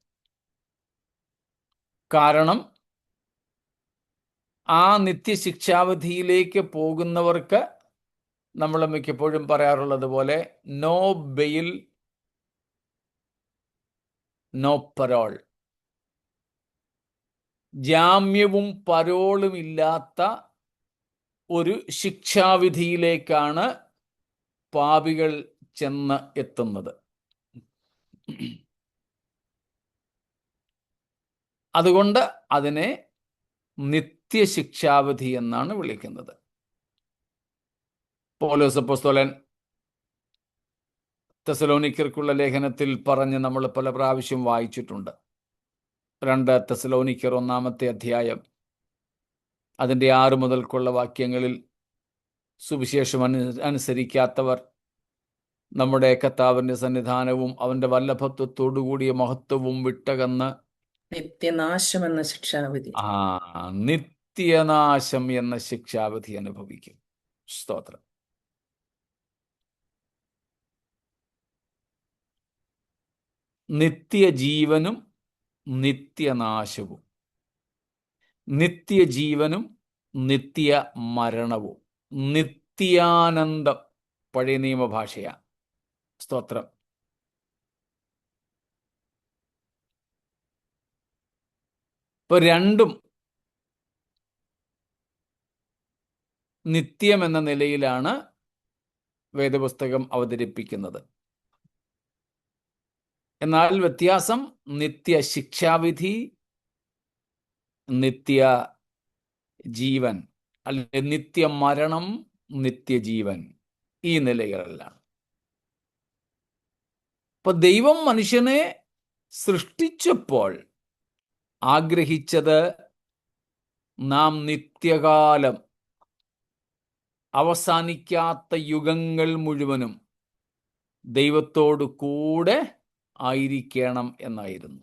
Speaker 1: കാരണം ആ നിത്യശിക്ഷാവിധിയിലേക്ക് പോകുന്നവർക്ക് നമ്മൾ മിക്കപ്പോഴും പറയാറുള്ളത് പോലെ നോ ബെയിൽ നോ പരോൾ, ജാമ്യവും പരോളും ഇല്ലാത്ത ഒരു ശിക്ഷാവിധിയിലേക്കാണ് പാപികൾ ചെന്ന് എത്തുന്നത്. അതുകൊണ്ട് അതിനെ നിത്യശിക്ഷാവിധി എന്നാണ് വിളിക്കുന്നത്. പൗലോസ് അപ്പോസ്തലൻ തെസലോനിക്കർക്കുള്ള ലേഖനത്തിൽ പറഞ്ഞ് നമ്മൾ പല പ്രാവശ്യം വായിച്ചിട്ടുണ്ട്. 2 തെസലോനിക്കർ 1-ാമത്തെ അധ്യായം അതിൻ്റെ 6 മുതൽക്കുള്ള വാക്യങ്ങളിൽ സുവിശേഷം അനുസരിക്കാത്തവർ നമ്മുടെ കർത്താവിൻ്റെ സന്നിധാനവും അവൻ്റെ വല്ലഭത്വത്തോടുകൂടിയ മഹത്വവും വിട്ടകന്ന്
Speaker 2: നിത്യനാശം എന്ന ശിക്ഷാവിധി
Speaker 1: നിത്യനാശം എന്ന ശിക്ഷാവിധി അനുഭവിക്കും. സ്തോത്രം. നിത്യജീവനും നിത്യനാശവും, നിത്യജീവനും നിത്യ മരണവും, നിത്യാനന്ദം പഴയ നിയമഭാഷയാണ്. സ്തോത്രം. ഇപ്പൊ രണ്ടും നിത്യം എന്ന നിലയിലാണ് വേദപുസ്തകം അവതരിപ്പിക്കുന്നത്. എന്നാൽ വ്യത്യാസം നിത്യ ശിക്ഷാവിധി, നിത്യ ജീവൻ, അല്ലെ നിത്യ മരണം, നിത്യജീവൻ, ഈ നിലകളിലാണ്. ഇപ്പൊ ദൈവം മനുഷ്യനെ സൃഷ്ടിച്ചപ്പോൾ ആഗ്രഹിച്ചത് നാം നിത്യകാലം, അവസാനിക്കാത്ത യുഗങ്ങൾ മുഴുവനും ദൈവത്തോട് കൂടെ ആയിരിക്കണം എന്നായിരുന്നു.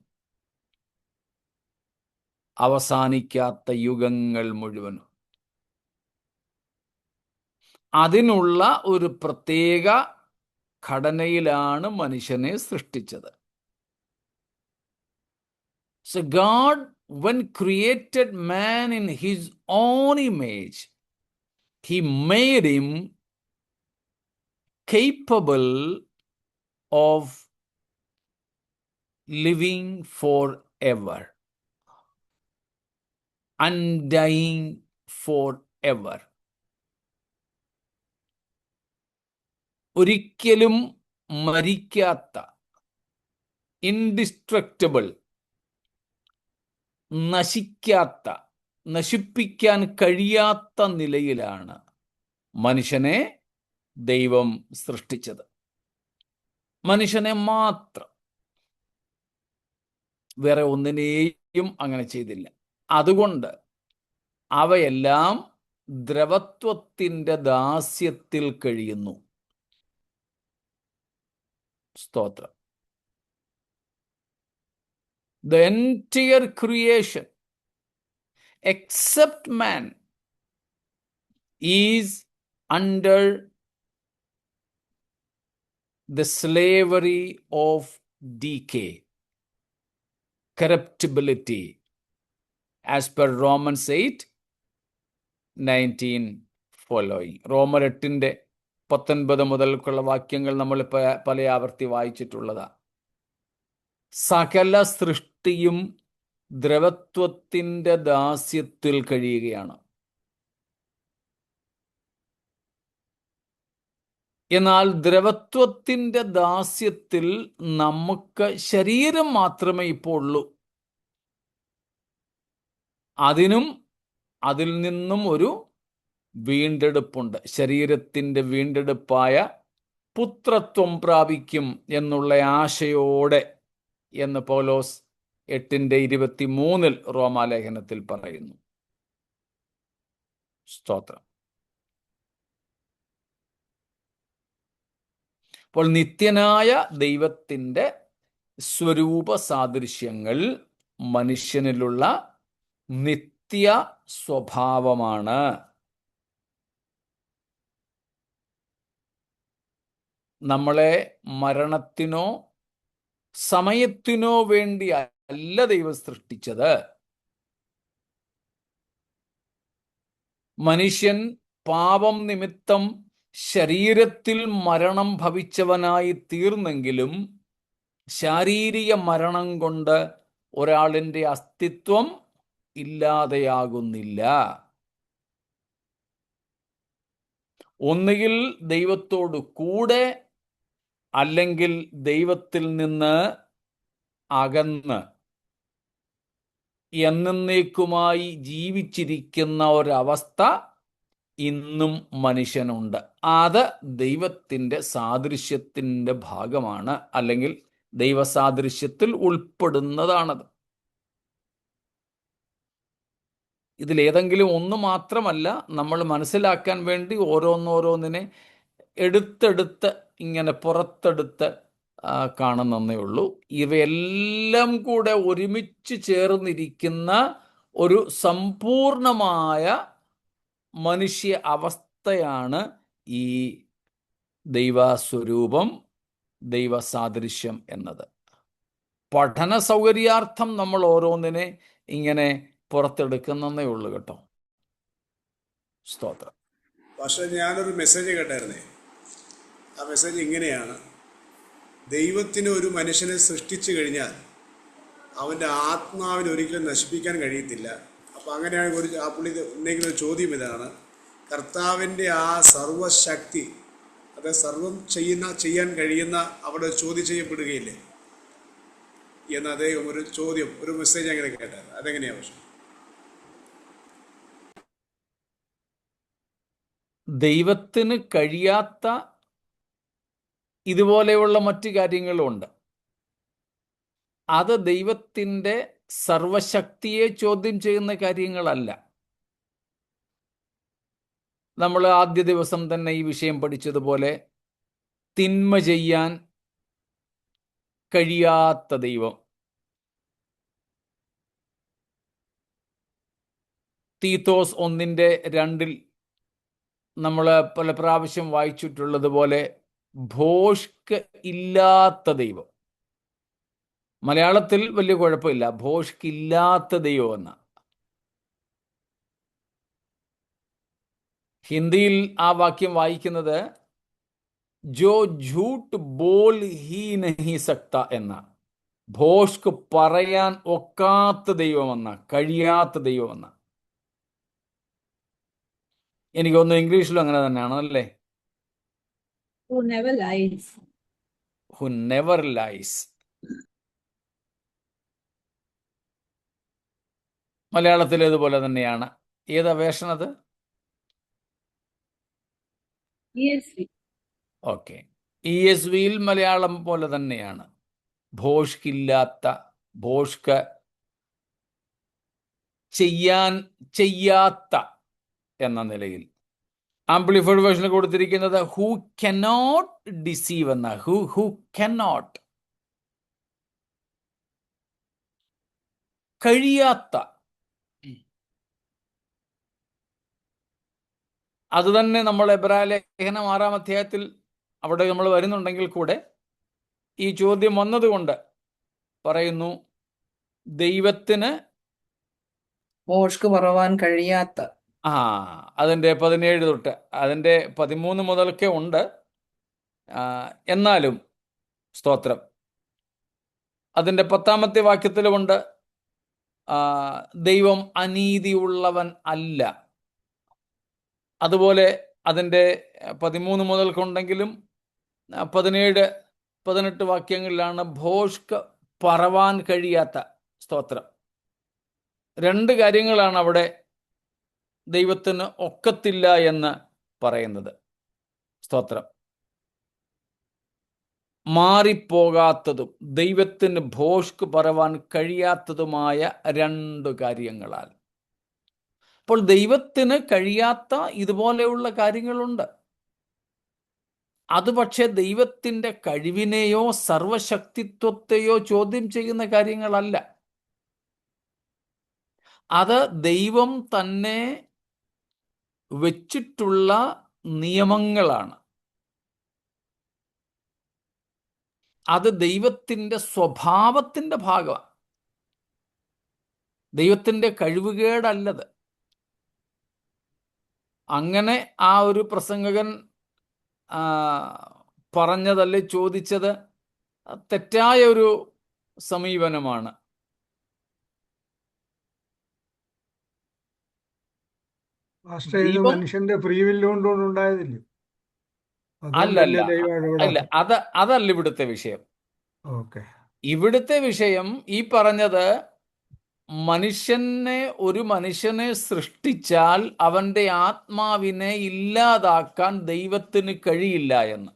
Speaker 1: അവസാനിക്കാത്ത യുഗങ്ങൾ മുഴുവനും. അതിനുള്ള ഒരു പ്രത്യേക ഘടനയിലാണ് മനുഷ്യനെ സൃഷ്ടിച്ചത്. So God, when created man in his own image, he made him capable of living forever, undying forever. ഒരിക്കലും മരിക്കാത്ത, ഇൻഡിസ്ട്രക്റ്റബിൾ, നശിക്കാത്ത, നശിപ്പിക്കാൻ കഴിയാത്ത നിലയിലാണ് മനുഷ്യനെ ദൈവം സൃഷ്ടിച്ചത്. മനുഷ്യനെ മാത്രം, വേറെ ഒന്നിനെയും അങ്ങനെ ചെയ്തില്ല. അതുകൊണ്ട് അവയെല്ലാം ദ്രവത്വത്തിൻ്റെ ദാസ്യത്തിൽ കഴിയുന്നു. സ്തോത്രം. The entire creation, except man, is under the slavery of decay, corruptibility, as per Romans 8:19 following. റോമർ 8:19 മുതൽക്കുള്ള വാക്യങ്ങൾ നമ്മൾ പല ആവർത്തി വായിച്ചിട്ടുള്ളതാണ്. സകല സൃഷ്ടിയും ദ്രവത്വത്തിൻ്റെ ദാസ്യത്തിൽ കഴിയുകയാണ്. എന്നാൽ ദ്രവത്വത്തിന്റെ ദാസ്യത്തിൽ നമുക്ക് ശരീരം മാത്രമേ ഇപ്പോൾ ഉള്ളൂ. അതിൽ നിന്നും ഒരു വീണ്ടെടുപ്പുണ്ട്. ശരീരത്തിന്റെ വീണ്ടെടുപ്പായ പുത്രത്വം പ്രാപിക്കും എന്നുള്ള ആശയോടെ എന്ന് പൗലോസ് 8:23 റോമാലേഖനത്തിൽ പറയുന്നു. സ്തോത്രം. അപ്പോൾ നിത്യനായ ദൈവത്തിൻ്റെ സ്വരൂപ സാദൃശ്യങ്ങൾ മനുഷ്യനിലുള്ള നിത്യ സ്വഭാവമാണ്. നമ്മളെ മരണത്തിനോ സമയത്തിനോ വേണ്ടി അല്ല ദൈവം സൃഷ്ടിച്ചത്. മനുഷ്യൻ പാപം നിമിത്തം ശരീരത്തിൽ മരണം ഭവിച്ചവനായി തീർന്നെങ്കിലും ശാരീരിക മരണം കൊണ്ട് ഒരാളിൻ്റെ അസ്തിത്വം ഇല്ലാതെയാകുന്നില്ല. ഒന്നുകിൽ ദൈവത്തോട് കൂടെ അല്ലെങ്കിൽ ദൈവത്തിൽ നിന്ന് അകന്ന് എന്നേക്കുമായി ജീവിച്ചിരിക്കുന്ന ഒരവസ്ഥ ഇന്നും മനുഷ്യനുണ്ട്. അത് ദൈവത്തിൻ്റെ സാദൃശ്യത്തിൻ്റെ ഭാഗമാണ്, അല്ലെങ്കിൽ ദൈവസാദൃശ്യത്തിൽ ഉൾപ്പെടുന്നതാണത്. ഇതിലേതെങ്കിലും ഒന്ന് മാത്രമല്ല, നമ്മൾ മനസ്സിലാക്കാൻ വേണ്ടി ഓരോന്നോരോന്നിനെ എടുത്തെടുത്ത് ഇങ്ങനെ പുറത്തെടുത്ത് കാണുന്നേ ഉള്ളൂ. ഇവയെല്ലാം കൂടെ ഒരുമിച്ച് ചേർന്നിരിക്കുന്ന ഒരു സമ്പൂർണമായ മനുഷ്യ അവസ്ഥയാണ് ഈ ദൈവസ്വരൂപം, ദൈവസാദൃശ്യം എന്നത്. പഠന സൗകര്യാർത്ഥം നമ്മൾ ഓരോന്നിനെ ഇങ്ങനെ പുറത്തെടുക്കുന്നേ ഉള്ളൂ കേട്ടോ. സ്തോത്രം.
Speaker 4: പക്ഷേ ഞാനൊരു മെസ്സേജ് കേട്ടായിരുന്നേ. ആ മെസ്സേജ് ഇങ്ങനെയാണ്: ദൈവത്തിന് ഒരു മനുഷ്യനെ സൃഷ്ടിച്ചു കഴിഞ്ഞാൽ അവൻ്റെ ആത്മാവിനെ ഒരിക്കലും നശിപ്പിക്കാൻ കഴിയത്തില്ല. അപ്പോൾ അങ്ങനെയാണെങ്കിൽ ആ പുള്ളി ഉന്നയിക്കുന്ന ഒരു ചോദ്യം ഇതാണ്: കർത്താവിൻ്റെ ആ സർവശക്തി, അത് സർവം ചെയ്യാൻ കഴിയുന്ന അവിടെ ചോദ്യം ചെയ്യപ്പെടുകയില്ലേ എന്ന് അദ്ദേഹം ഒരു ചോദ്യം, ഒരു മെസ്സേജ് അങ്ങനെ കേട്ടായിരുന്നു. അതെങ്ങനെയാണ്? പക്ഷേ
Speaker 1: ദൈവത്തിന് കഴിയാത്ത ഇതുപോലെയുള്ള മറ്റു കാര്യങ്ങളുമുണ്ട്. അത് ദൈവത്തിൻ്റെ സർവശക്തിയെ ചോദ്യം ചെയ്യുന്ന കാര്യങ്ങളല്ല. നമ്മൾ ആദ്യ ദിവസം തന്നെ ഈ വിഷയം പഠിച്ചതുപോലെ തിന്മ ചെയ്യാൻ കഴിയാത്ത ദൈവം. തീത്തോസ് 1:2 നമ്മൾ പല പ്രാവശ്യം വായിച്ചിട്ടുള്ളതുപോലെ ഭോഷ്ക് ഇല്ലാത്ത ദൈവം. മലയാളത്തിൽ വലിയ കുഴപ്പമില്ല, ഭോഷ്ക് ഇല്ലാത്ത ദൈവം എന്ന. ഹിന്ദിയിൽ ആ വാക്യം വായിക്കുന്നത് ജോ ഝൂട്ട് ബോൾ ഹി നഹി സക്ത എന്ന. ഭോഷ്ക് പറയാൻ ഒക്കാത്ത ദൈവമെന്ന, കഴിയാത്ത ദൈവമെന്ന. എനിക്കൊന്ന് ഇംഗ്ലീഷിലും അങ്ങനെ തന്നെയാണ് അല്ലേ?
Speaker 5: Who never lies.
Speaker 1: Who never lies. മലയാളത്തിൽ ഇതുപോലെ തന്നെയാണ്. ഏതാ വേർഷൻ അത്?
Speaker 5: ESV.
Speaker 1: ഓക്കെ. ESVയിൽ മലയാളം പോലെ തന്നെയാണ്. ഭോഷ്കില്ലാത്ത, ഭോഷ്ക് ചെയ്യാത്ത എന്ന നിലയിൽ. ആംപ്ലിഫൈഡ് വേർഷനിൽ കൊടുത്തിരിക്കുന്നത് ഹു കനോട്ട് ഡിസീവ് എന്ന. ഹു കനോട്ട്, കഴിയാത്ത. അത് തന്നെ നമ്മൾ എബ്രായ ലേഖനം 6-ാം അധ്യായത്തിൽ അവിടെ നമ്മൾ വരുന്നുണ്ടെങ്കിൽ കൂടെ ഈ ചോദ്യം വന്നതുകൊണ്ട് പറയുന്നു, ദൈവത്തിന്
Speaker 2: ഭോഷ്ക് പറവാൻ കഴിയാത്ത.
Speaker 1: അതിൻ്റെ 17 തൊട്ട് അതിൻ്റെ 13 മുതലൊക്കെ ഉണ്ട്. എന്നാലും സ്തോത്രം, അതിൻ്റെ 10-ാമത്തെ വാക്യത്തിലുമുണ്ട് ദൈവം അനീതിയുള്ളവൻ അല്ല. അതുപോലെ അതിൻ്റെ 13 മുതൽക്കുണ്ടെങ്കിലും 17, 18 വാക്യങ്ങളിലാണ് ഭോഷ്ക് പറവാൻ കഴിയാത്ത. സ്തോത്രം. 2 കാര്യങ്ങളാണ് അവിടെ ദൈവത്തിന് ഒക്കത്തില്ല എന്ന് പറയുന്നത്. സ്തോത്രം. മാറിപ്പോകാത്തതും ദൈവത്തിന് ഭോഷ്ക് പറവാൻ കഴിയാത്തതുമായ 2 കാര്യങ്ങളാൽ. അപ്പോൾ ദൈവത്തിന് കഴിയാത്ത ഇതുപോലെയുള്ള കാര്യങ്ങളുണ്ട്. അത് പക്ഷേ ദൈവത്തിൻ്റെ കഴിവിനെയോ സർവശക്തിത്വത്തെയോ ചോദ്യം ചെയ്യുന്ന കാര്യങ്ങളല്ല. അത് ദൈവം തന്നെ വെച്ചിട്ടുള്ള നിയമങ്ങളാണ്. അത് ദൈവത്തിൻ്റെ സ്വഭാവത്തിൻ്റെ ഭാഗമാണ്. ദൈവത്തിൻ്റെ കഴിവുകേടല്ലത്. അങ്ങനെ ആ ഒരു പ്രസംഗകൻ പറഞ്ഞതല്ലേ ചോദിച്ചത് തെറ്റായ ഒരു സമീപനമാണ്.
Speaker 3: പാസ്റ്റർ, ഇത്
Speaker 1: ദൈവം
Speaker 3: മനുഷ്യന്റെ ഫ്രീ വില്ല് കൊണ്ടുകൊണ്ട് ഉണ്ടായതില്ലേ?
Speaker 1: അല്ലല്ല
Speaker 3: അതുകൊണ്ടല്ലേ ദൈവം
Speaker 1: അല്ല,
Speaker 3: ഇടപെടാത്തത്?
Speaker 1: അതല്ല ഇവിടുത്തെ വിഷയം.
Speaker 3: ഓക്കെ.
Speaker 1: ഇവിടുത്തെ വിഷയം ഈ പറഞ്ഞത് ഒരു മനുഷ്യനെ സൃഷ്ടിച്ചാൽ അവൻ്റെ ആത്മാവിനെ ഇല്ലാതാക്കാൻ ദൈവത്തിന് കഴിയില്ല എന്ന്.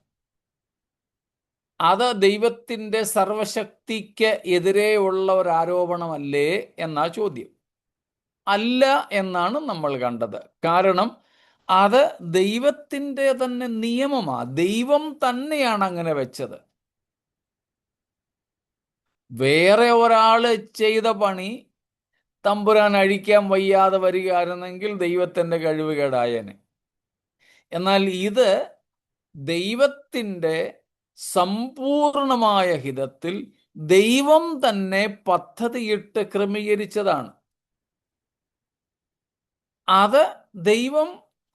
Speaker 1: അത് ദൈവത്തിൻ്റെ സർവശക്തിക്ക് എതിരെയുള്ള ഒരു ആരോപണമല്ലേ എന്നാ ചോദ്യം. അല്ല എന്നാണ് നമ്മൾ കണ്ടത്. കാരണം അത് ദൈവത്തിൻ്റെ തന്നെ നിയമമാണ്. ദൈവം തന്നെയാണ് അങ്ങനെ വെച്ചത്. വേറെ ഒരാൾ ചെയ്ത പണി തമ്പുരാൻ അഴിക്കാൻ വയ്യാതെ വരികയായിരുന്നെങ്കിൽ ദൈവത്തിൻ്റെ കഴിവുകേടായനെ. എന്നാൽ ഇത് ദൈവത്തിൻ്റെ സമ്പൂർണമായ ഹിതത്തിൽ ദൈവം തന്നെ പദ്ധതിയിട്ട് ക്രമീകരിച്ചതാണ്. അത് ദൈവം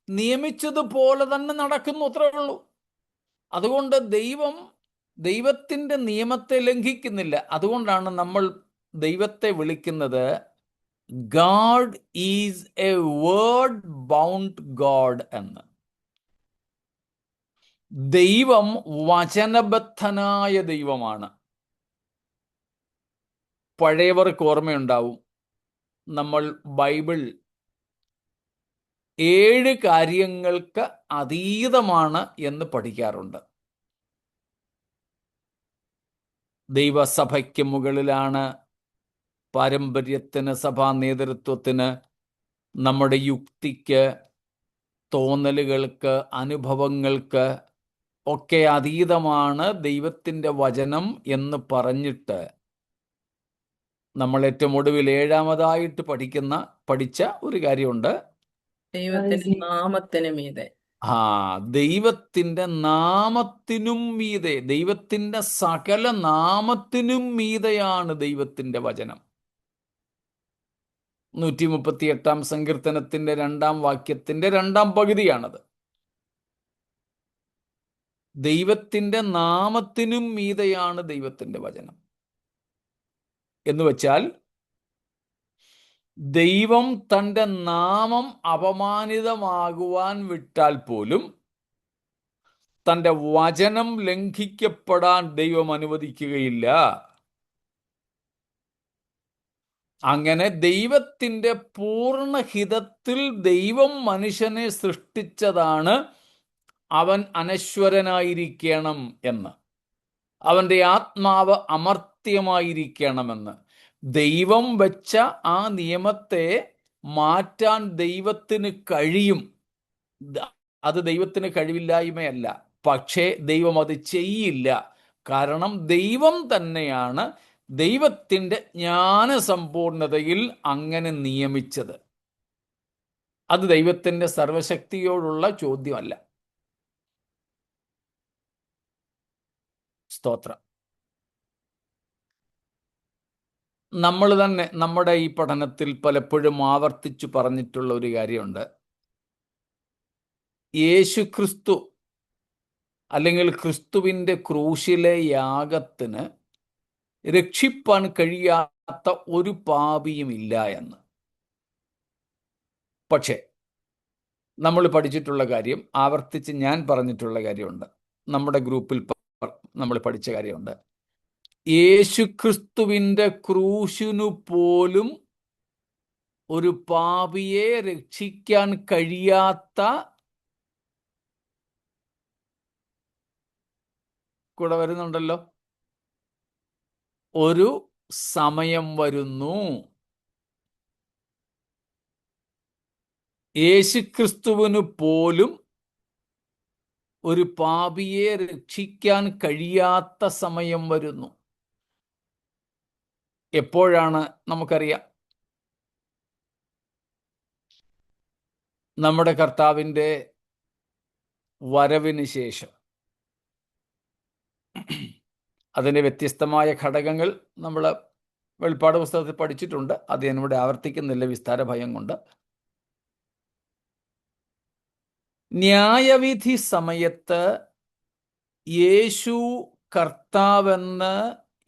Speaker 1: നിയമിച്ചതുപോലെ തന്നെ നടക്കുന്നു, അത്രേ ഉള്ളൂ. അതുകൊണ്ട് ദൈവത്തിൻ്റെ നിയമത്തെ ലംഘിക്കുന്നില്ല. അതുകൊണ്ടാണ് നമ്മൾ ദൈവത്തെ വിളിക്കുന്നത് God is A word bound God എന്ന്. ദൈവം വചനബദ്ധനായ ദൈവമാണ്. പഴയവർക്ക് ഓർമ്മയുണ്ടാവും, നമ്മൾ ബൈബിൾ 7 കാര്യങ്ങൾക്ക് അതീതമാണ് എന്ന് പഠിക്കാറുണ്ട്. ദൈവസഭയ്ക്ക് മുകളിലാണ്, പാരമ്പര്യത്തിന്, സഭാ നേതൃത്വത്തിന്, നമ്മുടെ യുക്തിക്ക്, തോന്നലുകൾക്ക്, അനുഭവങ്ങൾക്ക് ഒക്കെ അതീതമാണ് ദൈവത്തിൻ്റെ വചനം എന്ന് പറഞ്ഞിട്ട് നമ്മൾ ഏറ്റവും ഒടുവിൽ 7ാമതായിട്ട് പഠിച്ച ഒരു കാര്യമുണ്ട്.
Speaker 2: ദൈവത്തിന്റെ നാമത്തിന് മീതെ.
Speaker 1: ദൈവത്തിൻ്റെ നാമത്തിനും മീതെ, ദൈവത്തിൻ്റെ സകല നാമത്തിനും മീതെയാണ് ദൈവത്തിൻ്റെ വചനം. 138-ാം സങ്കീർത്തനത്തിൻ്റെ 2-ാം വാക്യത്തിൻ്റെ 2-ാം പകുതിയാണത്. ദൈവത്തിൻ്റെ നാമത്തിനും മീതെയാണ് ദൈവത്തിൻ്റെ വചനം എന്ന് വെച്ചാൽ ദൈവം തൻ്റെ നാമം അപമാനിതമാകുവാൻ വിട്ടാൽ പോലും തൻ്റെ വചനം ലംഘിക്കപ്പെടാൻ ദൈവം അനുവദിക്കുകയില്ല. അങ്ങനെ ദൈവത്തിൻ്റെ പൂർണ്ണഹിതത്തിൽ ദൈവം മനുഷ്യനെ സൃഷ്ടിച്ചതാണ് അവൻ അനശ്വരനായിരിക്കണം എന്ന്, അവൻ്റെ ആത്മാവ് അമർത്യമായിരിക്കണമെന്ന്. ദൈവം വെച്ച ആ നിയമത്തെ മാറ്റാൻ ദൈവത്തിന് കഴിയും. അത് ദൈവത്തിന് കഴിവില്ലായ്മയല്ല. പക്ഷേ ദൈവം അത് ചെയ്യില്ല. കാരണം ദൈവം തന്നെയാണ് ദൈവത്തിൻ്റെ ജ്ഞാനസമ്പൂർണതയിൽ അങ്ങനെ നിയമിച്ചത്. അത് ദൈവത്തിൻ്റെ സർവശക്തിയോടുള്ള ചോദ്യമല്ല. സ്തോത്രം. നമ്മൾ തന്നെ നമ്മുടെ ഈ പഠനത്തിൽ പലപ്പോഴും ആവർത്തിച്ചു പറഞ്ഞിട്ടുള്ള ഒരു കാര്യമുണ്ട്. യേശുക്രിസ്തു അല്ലെങ്കിൽ ക്രിസ്തുവിൻ്റെ ക്രൂശിലെ യാഗത്തിന് രക്ഷിപ്പാൻ കഴിയാത്ത ഒരു പാപിയും ഇല്ല എന്ന്. പക്ഷേ നമ്മൾ പഠിച്ചിട്ടുള്ള കാര്യം ആവർത്തിച്ച് ഞാൻ പറഞ്ഞിട്ടുള്ള കാര്യമുണ്ട്, നമ്മുടെ ഗ്രൂപ്പിൽ നമ്മൾ പഠിച്ച കാര്യമുണ്ട്. യേശുക്രിസ്തുവിൻ്റെ ക്രൂശിനു പോലും ഒരു പാപിയെ രക്ഷിക്കാൻ കഴിയാത്ത, കൂടെ വരുന്നുണ്ടല്ലോ, ഒരു സമയം വരുന്നു. യേശുക്രിസ്തുവിന് പോലും ഒരു പാപിയെ രക്ഷിക്കാൻ കഴിയാത്ത സമയം വരുന്നു. എപ്പോഴാണ് നമുക്കറിയാം. നമ്മുടെ കർത്താവിൻ്റെ വരവിന് ശേഷം. അതിൻ്റെ വ്യത്യസ്തമായ ഘടകങ്ങൾ നമ്മൾ വെളിപ്പാട് പുസ്തകത്തിൽ പഠിച്ചിട്ടുണ്ട്. അത് ഞാനിവിടെ ആവർത്തിക്കുന്നില്ല വിസ്താര ഭയം കൊണ്ട്. ന്യായവിധി സമയത്ത് യേശു കർത്താവെന്ന്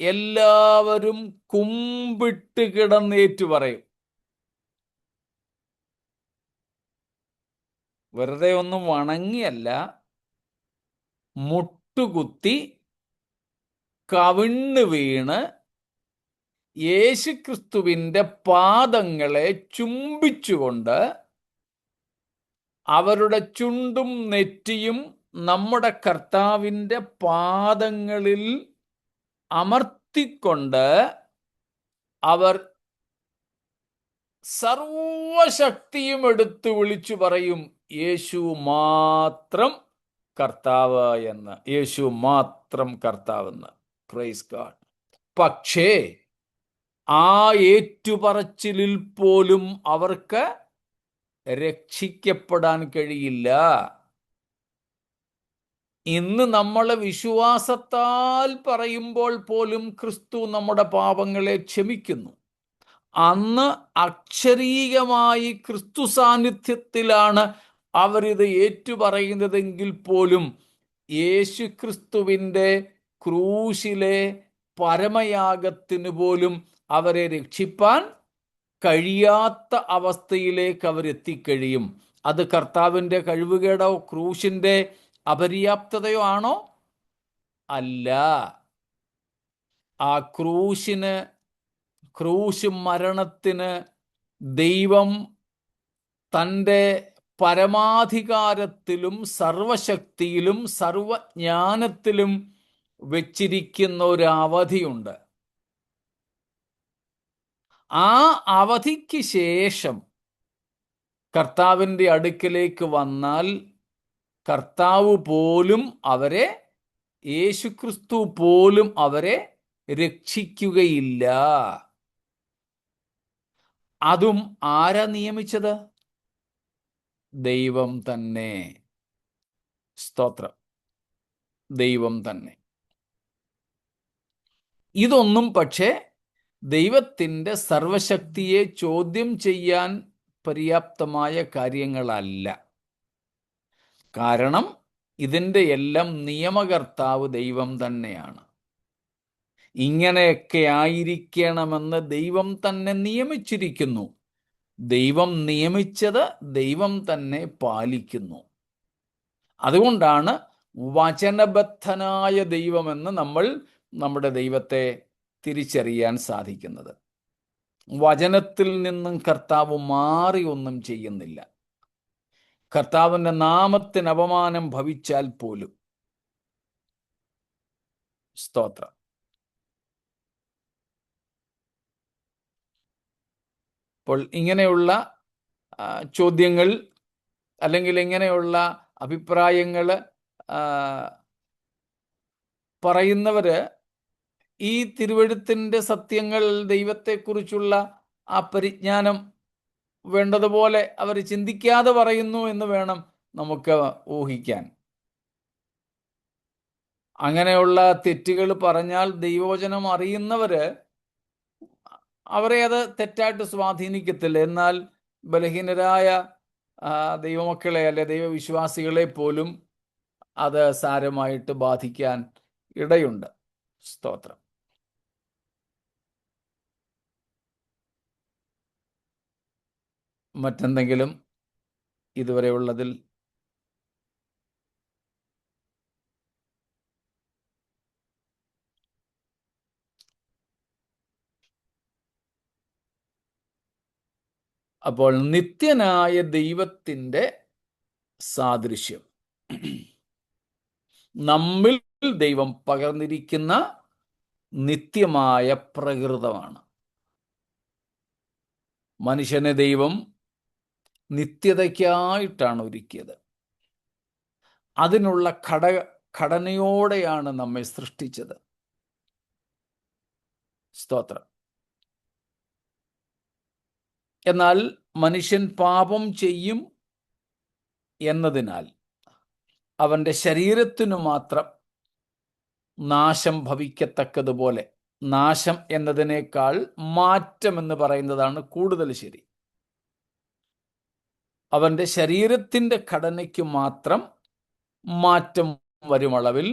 Speaker 1: എല്ലാവരും കുമ്പിട്ട് കിടന്നേറ്റു പറയും. വെറുതെ ഒന്നും വണങ്ങിയല്ല, മുട്ടുകുത്തി കവിണ്ണ് വീണ് യേശുക്രിസ്തുവിൻ്റെ പാദങ്ങളെ ചുംബിച്ചുകൊണ്ട് അവരുടെ ചുണ്ടും നെറ്റിയും നമ്മുടെ കർത്താവിൻ്റെ പാദങ്ങളിൽ അമർത്തിക്കൊണ്ട് അവർ സർവശക്തിയും എടുത്തു വിളിച്ചു പറയും, യേശു മാത്രം കർത്താവ് എന്ന്. യേശു മാത്രം കർത്താവെന്ന്. Praise God. പക്ഷേ ആ ഏറ്റുപറച്ചിലിൽ പോലും അവർക്ക് രക്ഷിക്കപ്പെടാൻ കഴിയില്ല. ഇന്ന് നമ്മൾ വിശ്വാസത്താൽ പറയുമ്പോൾ പോലും ക്രിസ്തു നമ്മുടെ പാപങ്ങളെ ക്ഷമിക്കുന്നു. അന്ന് അക്ഷരീകമായി ക്രിസ്തു സാന്നിധ്യത്തിലാണ് അവരിത് ഏറ്റുപറയുന്നതെങ്കിൽ പോലും യേശു ക്രിസ്തുവിൻ്റെ ക്രൂശിലെ പരമയാഗത്തിന് പോലും അവരെ രക്ഷിപ്പാൻ കഴിയാത്ത അവസ്ഥയിലേക്ക് അവരെത്തിക്കഴിയും. അത് കർത്താവിൻ്റെ കഴിവുകേടോ ക്രൂശിൻ്റെ അപര്യാപ്തതയോ ആണോ? അല്ല. ആ ക്രൂശ് മരണത്തിന് ദൈവം തൻ്റെ പരമാധികാരത്തിലും സർവശക്തിയിലും സർവജ്ഞാനത്തിലും വെച്ചിരിക്കുന്ന ഒരു അവധിയുണ്ട്. ആ അവധിക്ക് ശേഷം കർത്താവിൻ്റെ അടുക്കലേക്ക് വന്നാൽ കർത്താവ് പോലും അവരെ, യേശുക്രിസ്തു പോലും അവരെ രക്ഷിക്കുകയില്ല. അതും ആരാ നിയമിച്ചത്? ദൈവം തന്നെ. സ്തോത്രം. ദൈവം തന്നെ. ഇതൊന്നും പക്ഷേ ദൈവത്തിൻ്റെ സർവശക്തിയെ ചോദ്യം ചെയ്യാൻ പര്യാപ്തമായ കാര്യങ്ങളല്ല. കാരണം ഇതിൻ്റെ എല്ലാം നിയമകർത്താവ് ദൈവം തന്നെയാണ്. ഇങ്ങനെയൊക്കെ ആയിരിക്കണമെന്ന് ദൈവം തന്നെ നിയമിച്ചിരിക്കുന്നു. ദൈവം നിയമിച്ചത് ദൈവം തന്നെ പാലിക്കുന്നു. അതുകൊണ്ടാണ് വചനബദ്ധനായ ദൈവമെന്ന് നമ്മൾ നമ്മുടെ ദൈവത്തെ തിരിച്ചറിയാൻ സാധിക്കുന്നത്. വചനത്തിൽ നിന്നും കർത്താവ് മാറി ഒന്നും ചെയ്യുന്നില്ല. കർത്താവിൻ്റെ നാമത്തിന് അപമാനം ഭവിച്ചാൽ പോലും. സ്തോത്രം. അപ്പോൾ ഇങ്ങനെയുള്ള ചോദ്യങ്ങൾ അല്ലെങ്കിൽ ഇങ്ങനെയുള്ള അഭിപ്രായങ്ങൾ പറയുന്നവര് ഈ തിരുവെഴുത്തിൻ്റെ സത്യങ്ങൾ, ദൈവത്തെക്കുറിച്ചുള്ള ആ പരിജ്ഞാനം വേണ്ടതുപോലെ അവർ ചിന്തിക്കാതെ പറയുന്നു എന്ന് വേണം നമുക്ക് ഊഹിക്കാൻ. അങ്ങനെയുള്ള തെറ്റുകൾ പറഞ്ഞാൽ ദൈവവചനം അറിയുന്നവര് അവരെ അത് തെറ്റായിട്ട് സ്വാധീനിക്കത്തില്ല. എന്നാൽ ബലഹീനരായ ദൈവമക്കളെ അല്ലെ ദൈവവിശ്വാസികളെ പോലും അത് സാരമായിട്ട് ബാധിക്കാൻ ഇടയുണ്ട്. സ്തോത്രം. മറ്റെന്തെങ്കിലും ഇതുവരെയുള്ളതിൽ? അപ്പോൾ നിത്യനായ ദൈവത്തിൻ്റെ സാദൃശ്യം നമ്മിൽ ദൈവം പകർന്നിരിക്കുന്ന നിത്യമായ പ്രകൃതമാണ്. മനുഷ്യനെ ദൈവം നിത്യതയ്ക്കായിട്ടാണ് ഒരുക്കിയത്. അതിനുള്ള ഘടനയോടെയാണ് നമ്മെ സൃഷ്ടിച്ചത്. സ്തോത്രം. എന്നാൽ മനുഷ്യൻ പാപം ചെയ്യും എന്നതിനാൽ അവൻ്റെ ശരീരത്തിനു മാത്രം നാശം ഭവിക്കത്തക്കതുപോലെ, നാശം എന്നതിനേക്കാൾ മാറ്റം എന്ന് പറയുന്നതാണ് കൂടുതൽ ശരി, അവൻ്റെ ശരീരത്തിൻ്റെ ഘടനയ്ക്ക് മാത്രം മാറ്റം വരുമളവിൽ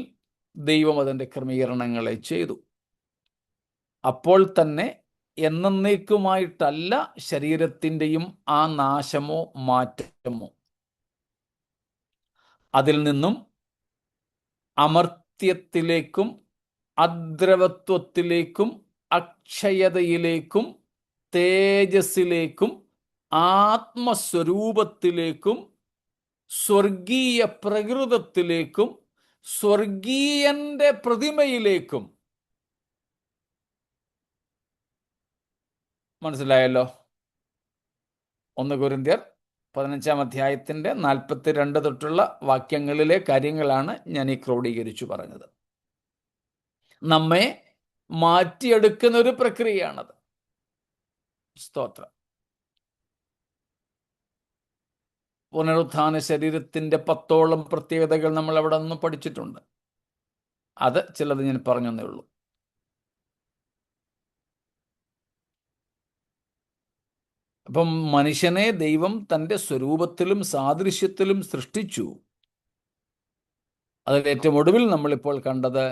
Speaker 1: ദൈവം അതിൻ്റെ ക്രമീകരണങ്ങളെ ചെയ്തു. അപ്പോൾ തന്നെ എന്നേക്കുമായിട്ടല്ല ശരീരത്തിൻ്റെയും ആ നാശമോ മാറ്റമോ. അതിൽ നിന്നും അമർത്യത്തിലേക്കും അദ്രവത്വത്തിലേക്കും അക്ഷയതയിലേക്കും തേജസ്സിലേക്കും ആത്മസ്വരൂപത്തിലേക്കും സ്വർഗീയ പ്രകൃതത്തിലേക്കും സ്വർഗീയന്റെ പ്രതിമയിലേക്കും. മനസ്സിലായല്ലോ? 1 കൊരിന്ത്യർ 15-ാം അധ്യായത്തിൻ്റെ 42 തൊട്ടുള്ള വാക്യങ്ങളിലെ കാര്യങ്ങളാണ് ഞാൻ ഈ ക്രോഡീകരിച്ചു പറഞ്ഞത്. നമ്മെ മാറ്റിയെടുക്കുന്ന ഒരു പ്രക്രിയയാണത്. സ്തോത്രം. പുനരുത്ഥാന ശരീരത്തിൻ്റെ 10ഓളം പ്രത്യേകതകൾ നമ്മൾ അവിടെ നിന്ന് പഠിച്ചിട്ടുണ്ട്. അത് ചിലത് ഞാൻ പറഞ്ഞേ ഉള്ളൂ. അപ്പം മനുഷ്യനെ ദൈവം തൻ്റെ സ്വരൂപത്തിലും സാദൃശ്യത്തിലും സൃഷ്ടിച്ചു. അതിൽ ഏറ്റവും ഒടുവിൽ നമ്മളിപ്പോൾ കണ്ടത്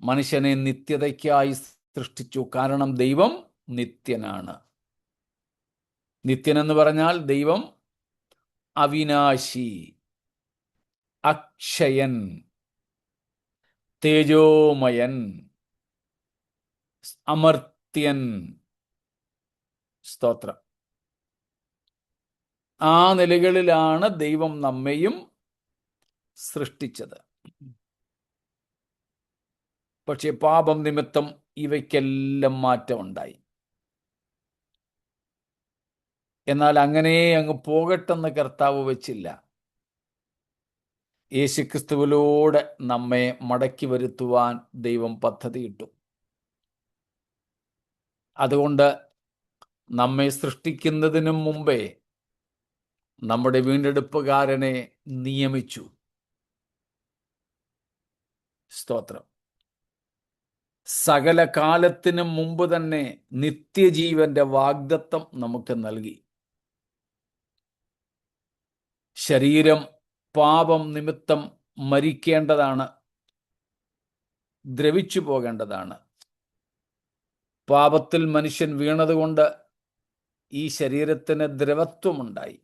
Speaker 1: മനുഷ്യനെ നിത്യതയ്ക്കായി സൃഷ്ടിച്ചു. കാരണം ദൈവം നിത്യനാണ്. നിത്യൻ എന്ന് പറഞ്ഞാൽ ദൈവം അവിനാശി, അക്ഷയൻ, തേജോമയൻ, അമർത്യൻ. സ്തോത്രം. ആ നിലകളിലാണ് ദൈവം നമ്മെയും സൃഷ്ടിച്ചത്. പക്ഷേ പാപം നിമിത്തം ഇവയ്ക്കെല്ലാം മാറ്റമുണ്ടായി. എന്നാൽ അങ്ങനെ അങ്ങ് പോകട്ടെന്ന് കർത്താവ് വെച്ചില്ല. യേശുക്രിസ്തുവിലൂടെ നമ്മെ മടക്കി വരുത്തുവാൻ ദൈവം പദ്ധതിയിട്ടു. അതുകൊണ്ട് നമ്മെ സൃഷ്ടിക്കുന്നതിനും മുമ്പേ നമ്മുടെ വീണ്ടെടുപ്പുകാരനെ നിയമിച്ചു. സ്തോത്രം. സകല കാലത്തിനും മുമ്പ് തന്നെ നിത്യജീവന്റെ വാഗ്ദത്തം നമുക്ക് നൽകി. ശരീരം പാപം നിമിത്തം മരിക്കേണ്ടതാണ്, ദ്രവിച്ചു പോകേണ്ടതാണ്. പാപത്തിൽ മനുഷ്യൻ വീണതുകൊണ്ട് ഈ ശരീരത്തിന് ദ്രവത്വമുണ്ടായി.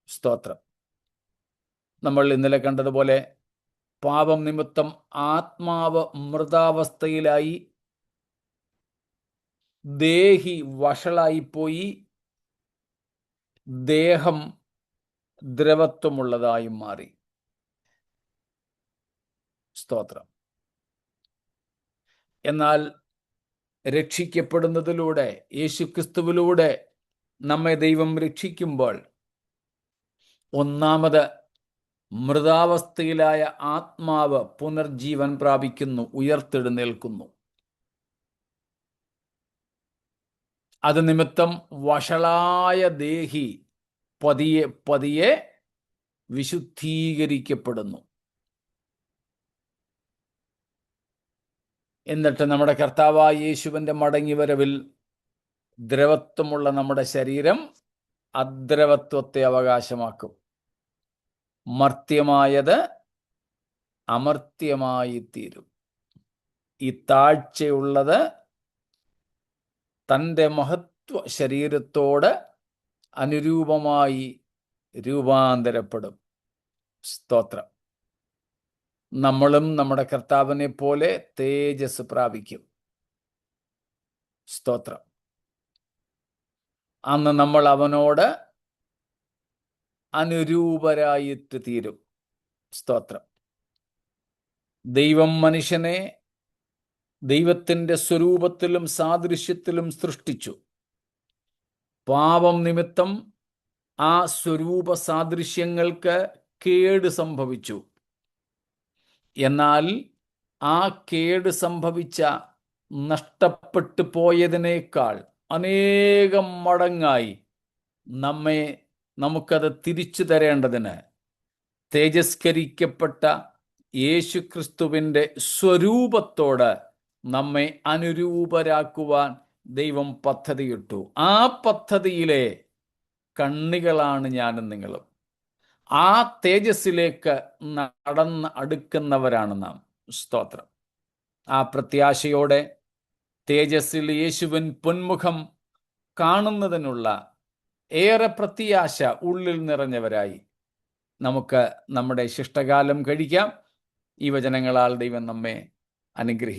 Speaker 1: സ്തോത്രം. നമ്മൾ ഇന്നലെ കണ്ടതുപോലെ പാപം നിമിത്തം ആത്മാവ് മൃതാവസ്ഥയിലായി, ദേഹി വഷളായിപ്പോയി, ദേഹം ദ്രവത്വമുള്ളതായി മാറി. സ്തോത്രം. എന്നാൽ രക്ഷിക്കപ്പെടുന്നതിലൂടെ, യേശുക്രിസ്തുവിലൂടെ നമ്മെ ദൈവം രക്ഷിക്കുമ്പോൾ, ഒന്നാമത് മൃതാവസ്ഥയിലായ ആത്മാവ് പുനർജീവൻ പ്രാപിക്കുന്നു, ഉയർത്തെഴുന്നേൽക്കുന്നു. അത് നിമിത്തം വഷളായ ദേഹി പതിയെ പതിയെ വിശുദ്ധീകരിക്കപ്പെടുന്നു. എന്നിട്ട് നമ്മുടെ കർത്താവായ യേശുവിൻ്റെ മടങ്ങിവരവിൽ ദ്രവത്വമുള്ള നമ്മുടെ ശരീരം അദ്രവത്വത്തെ അവകാശമാക്കും. മർത്യമായത് അമർത്യമായി തീരും. ഈ താഴ്ചയുള്ളത് തൻ്റെ മഹത്വ ശരീരത്തോട് അനുരൂപമായി രൂപാന്തരപ്പെടും. സ്തോത്രം. നമ്മളും നമ്മുടെ കർത്താവിനെ പോലെ തേജസ് പ്രാപിക്കും. സ്തോത്രം. അന്ന് നമ്മൾ അവനോട് അനുരൂപരായിട്ട് തീരും. സ്തോത്രം. ദൈവം മനുഷ്യനെ ദൈവത്തിൻ്റെ സ്വരൂപത്തിലും സാദൃശ്യത്തിലും സൃഷ്ടിച്ചു. പാപം നിമിത്തം ആ സ്വരൂപ സാദൃശ്യങ്ങൾക്ക് കേട് സംഭവിച്ചു. എന്നാൽ ആ കേട് സംഭവിച്ച നഷ്ടപ്പെട്ടു പോയതിനേക്കാൾ അനേകം മടങ്ങായി നമുക്കത് തിരിച്ചു തരേണ്ടതിന് തേജസ്കരിക്കപ്പെട്ട യേശുക്രിസ്തുവിൻ്റെ സ്വരൂപത്തോട് നമ്മെ അനുരൂപരാക്കുവാൻ ദൈവം പദ്ധതിയിട്ടു. ആ പദ്ധതിയിലെ കണ്ണികളാണ് ഞാനും നിങ്ങളും. ആ തേജസ്സിലേക്ക് നടന്ന് അടുക്കുന്നവരാണ് നാം. സ്തോത്രം. ആ പ്രത്യാശയോടെ തേജസ്സിൽ യേശുവിൻ പൊന്മുഖം കാണുന്നതിനുള്ള ഏറെ പ്രത്യാശ ഉള്ളിൽ നിറഞ്ഞവരായി നമുക്ക് നമ്മുടെ ശിഷ്ടകാലം കഴിക്കാം. ഈ വചനങ്ങളാൽ ദൈവം നമ്മെ അനുഗ്രഹിക്കും.